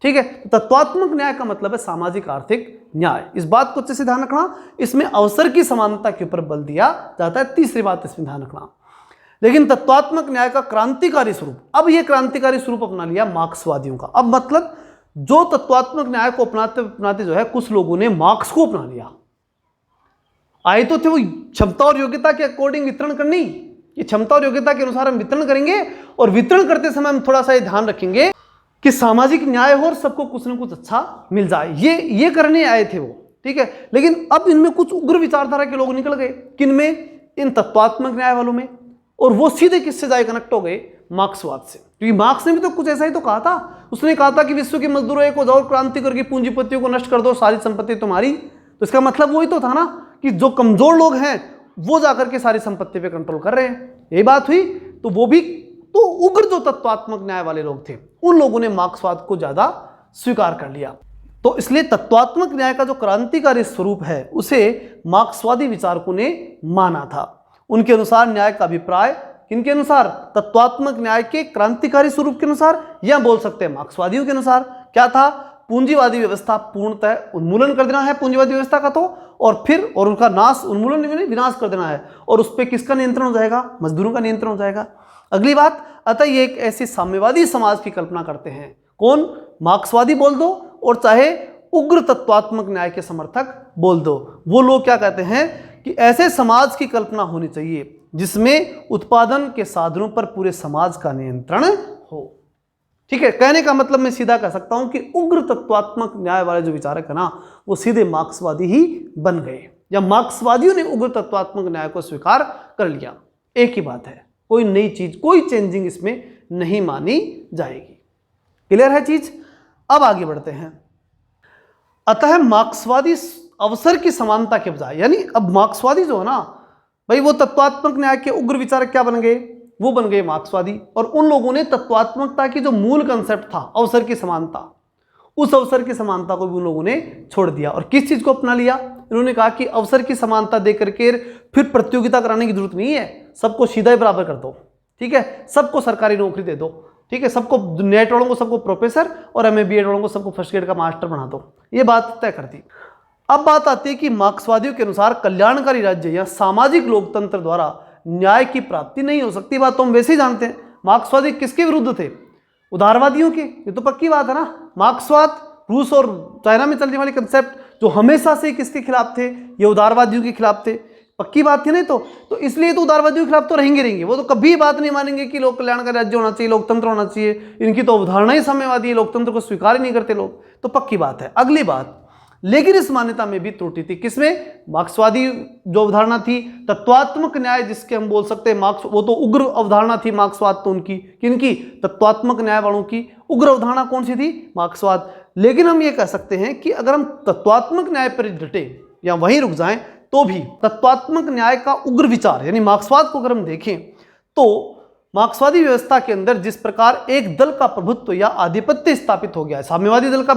ठीक है, तत्वात्मक न्याय का मतलब है सामाजिक आर्थिक न्याय। इस बात को अच्छे से ध्यान रखना, इसमें अवसर की समानता के ऊपर बल दिया जाता है। तीसरी बात इसमें ध्यान रखना, लेकिन तत्वात्मक न्याय का क्रांतिकारी स्वरूप, अब यह क्रांतिकारी स्वरूप अपना लिया मार्क्सवादियों का। अब मतलब जो तत्वात्मक न्याय को अपनाते अपनाते जो है कुछ लोगों ने मार्क्स को अपना लिया, आए तो थे वो क्षमता और योग्यता के अकॉर्डिंग वितरण करनी, ये क्षमता और योग्यता के अनुसार हम वितरण करेंगे और वितरण करते समय हम थोड़ा सा ये ध्यान रखेंगे कि सामाजिक न्याय हो और सबको कुछ ना कुछ अच्छा मिल जाए, ये करने आए थे वो, ठीक है। लेकिन अब इनमें कुछ उग्र विचारधारा के लोग निकल गए, किनमें, इन तत्वात्मक न्याय वालों में, और वो सीधे किससे जाए कनेक्ट हो गए, मार्क्सवाद से। क्योंकि मार्क्स ने भी तो कुछ ऐसा ही तो कहा था, उसने कहा था कि विश्व के मजदूरों को जाओ क्रांति करके पूंजीपतियों को नष्ट कर दो, सारी संपत्ति तुम्हारी। तो इसका मतलब वही तो था ना कि जो कमजोर लोग हैं वो जाकर के सारी संपत्ति पे कंट्रोल कर रहे हैं, यही बात हुई। तो वो भी तो उग्र जो तत्वात्मक न्याय वाले लोग थे उन लोगों ने मार्क्सवाद को ज्यादा स्वीकार कर लिया। तो इसलिए तत्वात्मक न्याय का जो क्रांतिकारी स्वरूप है उसे मार्क्सवादी विचारकों ने माना था। उनके अनुसार न्याय का अभिप्राय किनके अनुसार, तत्वात्मक न्याय के क्रांतिकारी स्वरूप के अनुसार, या बोल सकते हैं मार्क्सवादियों के अनुसार, क्या था, पूंजीवादी व्यवस्था पूर्णतः उन्मूलन कर देना है पूंजीवादी व्यवस्था का, तो और उनका नाश, उन्मूलन नहीं विनाश कर देना है, और उस पर किसका नियंत्रण हो जाएगा, मजदूरों का नियंत्रण हो जाएगा। अगली बात, अतः ये एक ऐसी साम्यवादी समाज की कल्पना करते हैं, कौन, मार्क्सवादी बोल दो और चाहे उग्र तत्वात्मक न्याय के समर्थक बोल दो, वो लोग क्या कहते हैं कि ऐसे समाज की कल्पना होनी चाहिए जिसमें उत्पादन के साधनों पर पूरे समाज का नियंत्रण हो। ठीक है, कहने का मतलब मैं सीधा कह सकता हूं कि उग्र तत्वात्मक न्याय वाले जो विचारक है ना वो सीधे मार्क्सवादी ही बन गए, या मार्क्सवादियों ने उग्र तत्वात्मक न्याय को स्वीकार कर लिया। एक ही बात है, कोई नई चीज, कोई चेंजिंग इसमें नहीं मानी जाएगी। क्लियर है चीज। अब आगे बढ़ते हैं। अतः मार्क्सवादी अवसर की समानता के बजाय, यानी अब मार्क्सवादी जो है ना भाई, वो तत्वात्मक न्याय के उग्र विचारक क्या बन गए, वो बन गए मार्क्सवादी। और उन लोगों ने तत्वात्मकता की जो मूल कंसेप्ट था अवसर की समानता, उस अवसर की समानता को भी उन लोगों ने छोड़ दिया और किस चीज को अपना लिया, इन्होंने कहा कि अवसर की समानता देकर के फिर प्रतियोगिता कराने की जरूरत नहीं है, सबको सीधा ही बराबर कर दो, ठीक है, सबको सरकारी नौकरी दे दो, ठीक है, सबको नेट वालों को सबको प्रोफेसर और एमए बीएड वालों को सबको फर्स्ट ग्रेड का मास्टर बना दो, ये बात तय कर दी। अब बात आती है कि मार्क्सवादियों के अनुसार कल्याणकारी राज्य या सामाजिक लोकतंत्र द्वारा न्याय की प्राप्ति नहीं हो सकती। बात तो हम वैसे ही जानते हैं। मार्क्सवादी किसके विरुद्ध थे, उदारवादियों के, ये तो पक्की बात है ना। मार्क्सवाद रूस और चाइना में चलने वाले कंसेप्ट जो हमेशा से किसके खिलाफ थे, ये उदारवादियों के खिलाफ थे, पक्की बात थी नहीं तो इसलिए तो उदारवादियों के खिलाफ तो रहेंगे, वो तो कभी बात नहीं मानेंगे कि लोक कल्याणकारी राज्य होना चाहिए, लोकतंत्र होना चाहिए, इनकी तो अवधारणा ही साम्यवादी है, लोकतंत्र को स्वीकार ही नहीं करते लोग, तो पक्की बात है। अगली बात, लेकिन इस मान्यता में भी त्रुटि थी, किसमें, मार्क्सवादी जो अवधारणा थी तत्वात्मक न्याय जिसके हम बोल सकते हैं मार्क्स, वो तो उग्र अवधारणा थी मार्क्सवाद, तो उनकी किनकी, तत्वात्मक न्याय वालों की उग्र अवधारणा कौन सी थी, मार्क्सवाद। लेकिन हम ये कह सकते हैं कि अगर हम तत्वात्मक न्याय पर डटे या वहीं रुक जाएं तो भी तत्वात्मक न्याय का उग्र विचार यानी मार्क्सवाद को अगर हम देखें तो मार्क्सवादी व्यवस्था के अंदर जिस प्रकार एक दल का प्रभुत्व या आधिपत्य स्थापित हो गया है, साम्यवादी दल का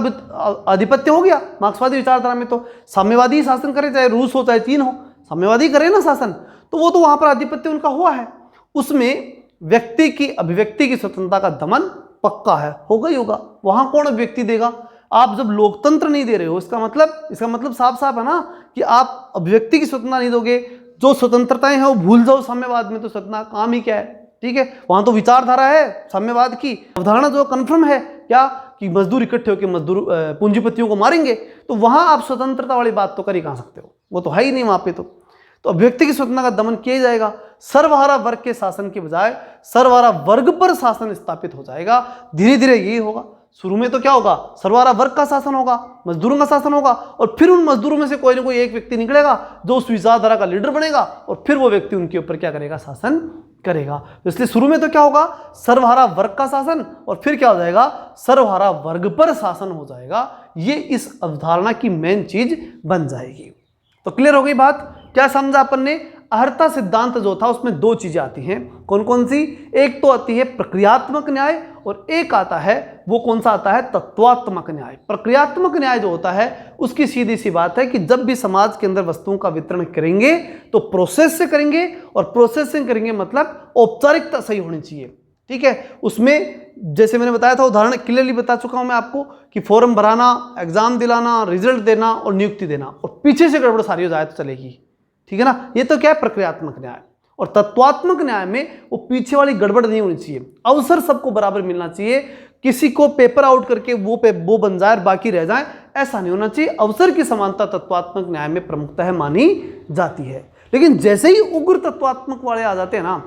आधिपत्य हो गया मार्क्सवादी विचारधारा में, तो साम्यवादी शासन करे, चाहे रूस हो चाहे चीन हो, साम्यवादी करे ना शासन, तो वो तो वहां पर आधिपत्य उनका हुआ है, उसमें व्यक्ति की अभिव्यक्ति की स्वतंत्रता का दमन पक्का है, होगा ही होगा। वहां कौन अभिव्यक्ति देगा, आप जब लोकतंत्र नहीं दे रहे हो, इसका मतलब साफ साफ है ना कि आप अभिव्यक्ति की स्वतंत्रता नहीं दोगे, जो स्वतंत्रताएं हैं वो भूल जाओ साम्यवाद में, तो स्वतंत्रता काम ही क्या है, ठीक है। वहां तो विचारधारा है साम्यवाद की, अवधारणा जो कन्फर्म है क्या कि मजदूर इकट्ठे होकर मजदूर पूंजीपतियों को मारेंगे, तो वहां आप स्वतंत्रता वाली बात तो कर ही कहां सकते हो, वो तो है ही नहीं वहां पे। तो अभिव्यक्ति की स्वतंत्रता का दमन किया जाएगा, सर्वहारा वर्ग के शासन के बजाय सर्वहारा वर्ग पर शासन स्थापित हो जाएगा। धीरे धीरे यही होगा, शुरू में तो क्या होगा, सर्वहारा वर्ग का शासन होगा, मजदूरों का शासन होगा, और फिर उन मजदूरों में से कोई ना कोई एक व्यक्ति निकलेगा जो उस विचारधारा का लीडर बनेगा, और फिर वो व्यक्ति उनके ऊपर क्या करेगा, शासन करेगा। तो इसलिए शुरू में तो क्या होगा, सर्वहारा वर्ग का शासन, और फिर क्या हो जाएगा, सर्वहारा वर्ग पर शासन हो जाएगा। ये इस अवधारणा की मेन चीज बन जाएगी। तो क्लियर हो गई बात, क्या समझा अपन ने। अहर्ता सिद्धांत जो था उसमें दो चीजें आती हैं, कौन कौन सी, एक तो आती है प्रक्रियात्मक न्याय, और एक आता है, वो कौन सा आता है, तत्वात्मक न्याय। प्रक्रियात्मक न्याय जो होता है उसकी सीधी सी बात है कि जब भी समाज के अंदर वस्तुओं का वितरण करेंगे तो प्रोसेस से करेंगे, और प्रोसेसिंग करेंगे मतलब औपचारिकता सही होनी चाहिए, ठीक है। उसमें जैसे मैंने बताया था, उदाहरण क्लियरली बता चुका हूं मैं आपको कि फॉर्म भराना, एग्जाम दिलाना, रिजल्ट देना और नियुक्ति देना, और पीछे से गड़बड़ सारी हो जाए तो चलेगी, ठीक है ना। ये तो क्या है, प्रक्रियात्मक न्याय। और तत्वात्मक न्याय में वो पीछे वाली गड़बड़ नहीं होनी चाहिए, अवसर सबको बराबर मिलना चाहिए, किसी को पेपर आउट करके वो बन जाए और बाकी रह जाए, ऐसा नहीं होना चाहिए। अवसर की समानता तत्वात्मक न्याय में प्रमुखतः मानी जाती है। लेकिन जैसे ही उग्र तत्वात्मक वाले आ जाते हैं ना,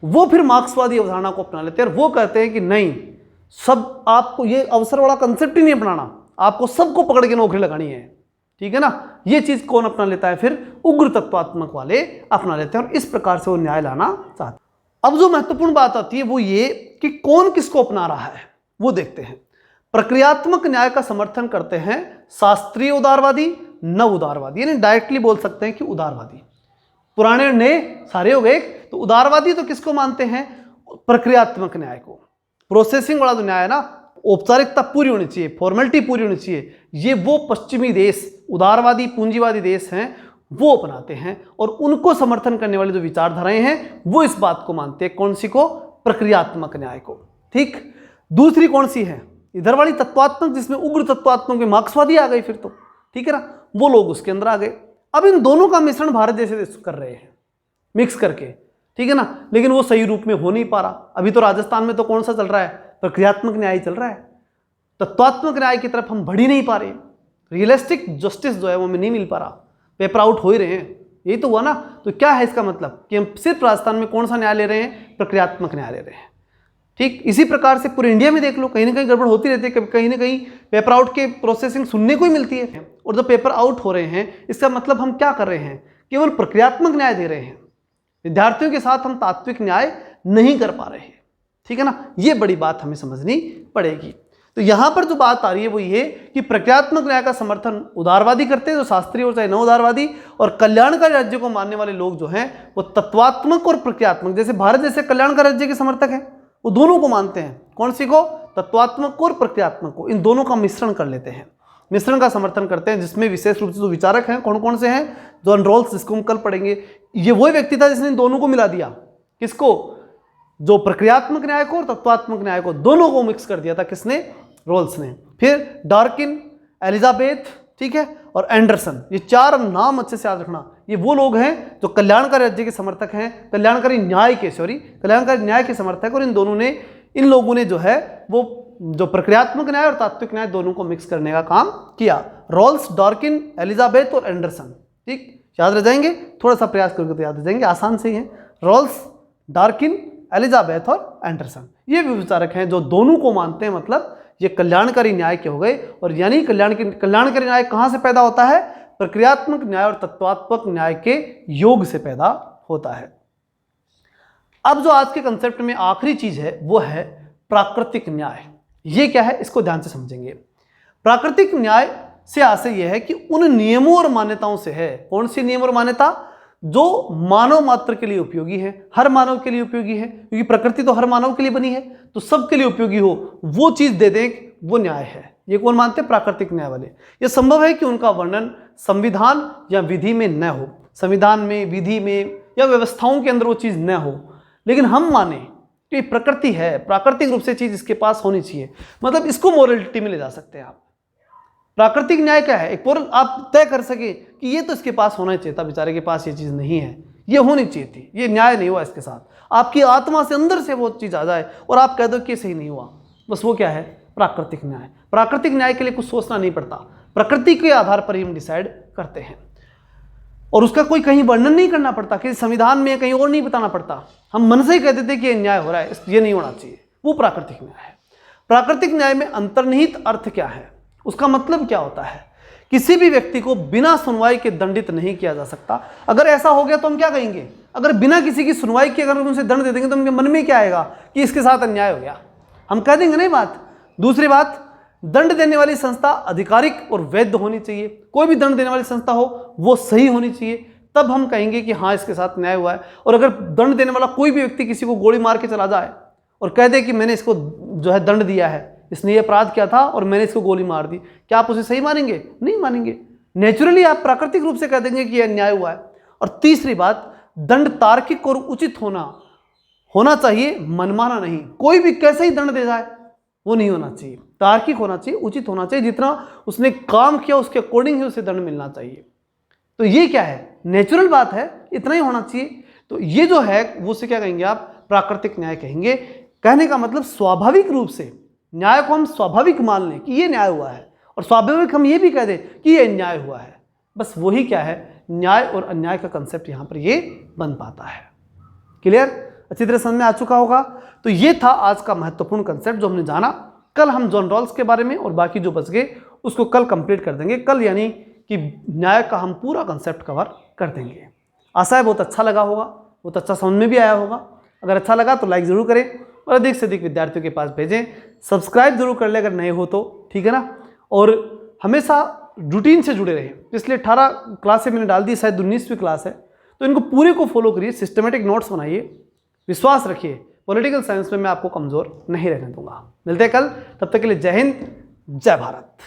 वो फिर मार्क्सवादी अवधारणा को अपना लेते हैं और वो कहते हैं कि नहीं, सब आपको ये अवसर वाला कंसेप्ट ही नहीं अपनाना, आपको सबको पकड़ के नौकरी लगानी है। ठीक है ना, ये चीज कौन अपना लेता है? फिर उग्र तत्वात्मक वाले अपना लेते हैं और इस प्रकार से वो न्याय लाना चाहते हैं। अब जो महत्वपूर्ण बात आती है वो ये कि कौन किसको अपना रहा है, वो देखते हैं। प्रक्रियात्मक न्याय का समर्थन करते हैं शास्त्रीय उदारवादी, नव उदारवादी, यानी डायरेक्टली बोल सकते हैं कि उदारवादी। पुराने और नए सारे हो गए। तो उदारवादी तो किसको मानते हैं? प्रक्रियात्मक न्याय को। प्रोसेसिंग वाला जो न्याय है ना, औपचारिकता पूरी होनी चाहिए, फॉर्मेलिटी पूरी होनी चाहिए, ये वो पश्चिमी देश, उदारवादी पूंजीवादी देश हैं, वो अपनाते हैं। और उनको समर्थन करने वाली जो विचारधाराएं हैं वो इस बात को मानते हैं। कौन सी को? प्रक्रियात्मक न्याय को। ठीक। दूसरी कौन सी है? इधर वाली तत्वात्मक, जिसमें उग्र तत्वात्मक में मार्क्सवादी आ गई फिर तो, ठीक है ना, वो लोग उसके अंदर आ गए। अब इन दोनों का मिश्रण भारत जैसे देश कर रहे हैं, मिक्स करके, ठीक है ना, लेकिन वो सही रूप में हो नहीं पा रहा। अभी तो राजस्थान में तो कौन सा चल रहा है? प्रक्रियात्मक न्याय चल रहा है। तत्वात्मक न्याय की तरफ हम बढ़ ही नहीं पा रहे। रियलिस्टिक जस्टिस जो है वो हमें नहीं मिल पा रहा, पेपर आउट हो ही रहे हैं। यही तो हुआ ना। तो क्या है इसका मतलब? कि हम सिर्फ राजस्थान में कौन सा न्याय ले रहे हैं? प्रक्रियात्मक न्याय ले रहे हैं। ठीक। इसी प्रकार से पूरे इंडिया में देख लो, कहीं ना कहीं गड़बड़ होती रहती है, कहीं ना कहीं पेपर आउट के प्रोसेसिंग सुनने को ही मिलती है। और जो पेपर आउट हो रहे हैं, इसका मतलब हम क्या कर रहे हैं? केवल प्रक्रियात्मक न्याय दे रहे हैं, विद्यार्थियों के साथ हम तात्विक न्याय नहीं कर पा रहे हैं। ठीक है ना, ये बड़ी बात हमें समझनी पड़ेगी। तो यहां पर जो बात आ रही है वो ये कि प्रक्रियात्मक न्याय का समर्थन उदारवादी करते हैं, जो शास्त्रीय और चाहे नव उदारवादी, और कल्याणकारी राज्य को मानने वाले लोग जो हैं वो तत्वात्मक और प्रक्रियात्मक, जैसे भारत जैसे कल्याणकारी राज्य के समर्थक हैं, वो दोनों को मानते हैं। कौन सी को? तत्वात्मक को और प्रक्रियात्मक को। इन दोनों का मिश्रण कर लेते हैं, मिश्रण का समर्थन करते हैं, जिसमें विशेष रूप से जो विचारक हैं कौन कौन से हैं? जॉन रॉल्स, जिसको हम कल पढ़ेंगे। ये वही व्यक्ति था जिसने इन दोनों को मिला दिया। किसको? जो प्रक्रियात्मक न्याय को और तत्वात्मक न्याय को, दोनों को मिक्स कर दिया था। किसने? रॉल्स ने। फिर डार्किन, एलिजाबेथ, ठीक है, और एंडरसन, ये चार नाम अच्छे से याद रखना। ये वो लोग हैं जो कल्याणकारी राज्य के समर्थक हैं, कल्याणकारी न्याय के समर्थक। और इन लोगों ने जो है वो जो प्रक्रियात्मक न्याय और तात्विक न्याय दोनों को मिक्स करने का काम किया। रॉल्स, डार्किन, एलिजाबेथ और एंडरसन। ठीक, याद रह जाएंगे, थोड़ा सा प्रयास करके तो याद रह जाएंगे, आसान से ही है। रॉल्स, डार्किन, एलिजाबेथ और एंडरसन, ये विचारक हैं जो दोनों को मानते हैं। मतलब ये कल्याणकारी न्याय के हो गए। और यानी कल्याणकारी न्याय कहाँ से पैदा होता है? प्रक्रियात्मक न्याय और तत्वात्मक न्याय के योग से पैदा होता है। अब जो आज के कंसेप्ट में आखिरी चीज है वो है प्राकृतिक न्याय। ये क्या है, इसको ध्यान से समझेंगे। प्राकृतिक न्याय से आशय यह है कि उन नियमों और मान्यताओं से है। कौन सी नियम और मान्यता? जो मानव मात्र के लिए उपयोगी है, हर मानव के लिए उपयोगी है, क्योंकि प्रकृति तो हर मानव के लिए बनी है, तो सबके लिए उपयोगी हो, वो चीज दे दें, वो न्याय है। ये कौन मानते हैं? प्राकृतिक न्याय वाले। ये संभव है कि उनका वर्णन संविधान या विधि में न हो, संविधान में, विधि में या व्यवस्थाओं के अंदर वो चीज न हो, लेकिन हम माने कि प्रकृति है, प्राकृतिक रूप से चीज इसके पास होनी चाहिए। मतलब इसको मोरलिटी में ले जा सकते हैं आप। प्राकृतिक न्याय क्या है? एक और आप तय कर सके कि ये तो इसके पास होना चाहिए था, बेचारे के पास ये चीज नहीं है, ये होनी चाहिए थी, ये न्याय नहीं हुआ इसके साथ। आपकी आत्मा से अंदर से वो चीज आ जाए और आप कह दो कि सही नहीं हुआ, बस वो क्या है? प्राकृतिक न्याय। प्राकृतिक न्याय के लिए कुछ सोचना नहीं पड़ता, प्रकृति के आधार पर ही हम डिसाइड करते हैं और उसका कोई कहीं वर्णन नहीं करना पड़ता, किसी संविधान में कहीं और नहीं बताना पड़ता। हम मन से ही कह देते कि ये न्याय हो रहा है, ये नहीं होना चाहिए, वो प्राकृतिक न्याय है। प्राकृतिक न्याय में अंतर्निहित अर्थ क्या है? उसका मतलब क्या होता है? किसी भी व्यक्ति को बिना सुनवाई के दंडित नहीं किया जा सकता। अगर ऐसा हो गया तो हम क्या कहेंगे? अगर बिना किसी की सुनवाई के अगर उनसे दंड दे देंगे तो उनके मन में क्या आएगा कि इसके साथ अन्याय हो गया, हम कह देंगे नहीं बात। दूसरी बात, दंड देने वाली संस्था आधिकारिक और वैध होनी चाहिए। कोई भी दंड देने वाली संस्था हो वो सही होनी चाहिए, तब हम कहेंगे कि हाँ इसके साथ न्याय हुआ है। और अगर दंड देने वाला कोई भी व्यक्ति किसी को गोली मार के चला जाए और कह दे कि मैंने इसको जो है दंड दिया है, इसने ये अपराध किया था और मैंने इसको गोली मार दी, क्या आप उसे सही मानेंगे? नहीं मानेंगे। नेचुरली आप प्राकृतिक रूप से कह देंगे कि यह न्याय हुआ है। और तीसरी बात, दंड तार्किक और उचित होना चाहिए, मनमाना नहीं। कोई भी कैसे ही दंड दे जाए वो नहीं होना चाहिए, तार्किक होना चाहिए, उचित होना चाहिए। जितना उसने काम किया उसके अकॉर्डिंग ही उसे दंड मिलना चाहिए। तो ये क्या है? नेचुरल बात है, इतना ही होना चाहिए। तो ये जो है वो से क्या कहेंगे आप? प्राकृतिक न्याय कहेंगे। कहने का मतलब स्वाभाविक रूप से न्याय को हम स्वाभाविक मान लें कि ये न्याय हुआ है और स्वाभाविक हम ये भी कह दें कि ये अन्याय हुआ है। बस वही क्या है, न्याय और अन्याय का कंसेप्ट यहाँ पर ये बन पाता है। क्लियर, अच्छी तरह समझ में आ चुका होगा। तो ये था आज का महत्वपूर्ण कंसेप्ट जो हमने जाना। कल हम जॉन रॉल्स के बारे में और बाकी जो बच गए उसको कल कंप्लीट कर देंगे। कल यानी कि न्याय का हम पूरा कंसेप्ट कवर कर देंगे। आशा है बहुत अच्छा लगा होगा, बहुत अच्छा समझ में भी आया होगा। अगर अच्छा लगा तो लाइक ज़रूर करें और अधिक से अधिक विद्यार्थियों के पास भेजें। सब्सक्राइब जरूर कर ले अगर नए हो तो, ठीक है ना। और हमेशा रूटीन से जुड़े रहें। पिछले 18 क्लासें मैंने डाल दी, शायद 19वीं क्लास है, तो इनको पूरे को फॉलो करिए, सिस्टमेटिक नोट्स बनाइए, विश्वास रखिए पॉलिटिकल साइंस में मैं आपको कमज़ोर नहीं रहने दूंगा। मिलते हैं कल, तब तक के लिए जय हिंद, जय भारत।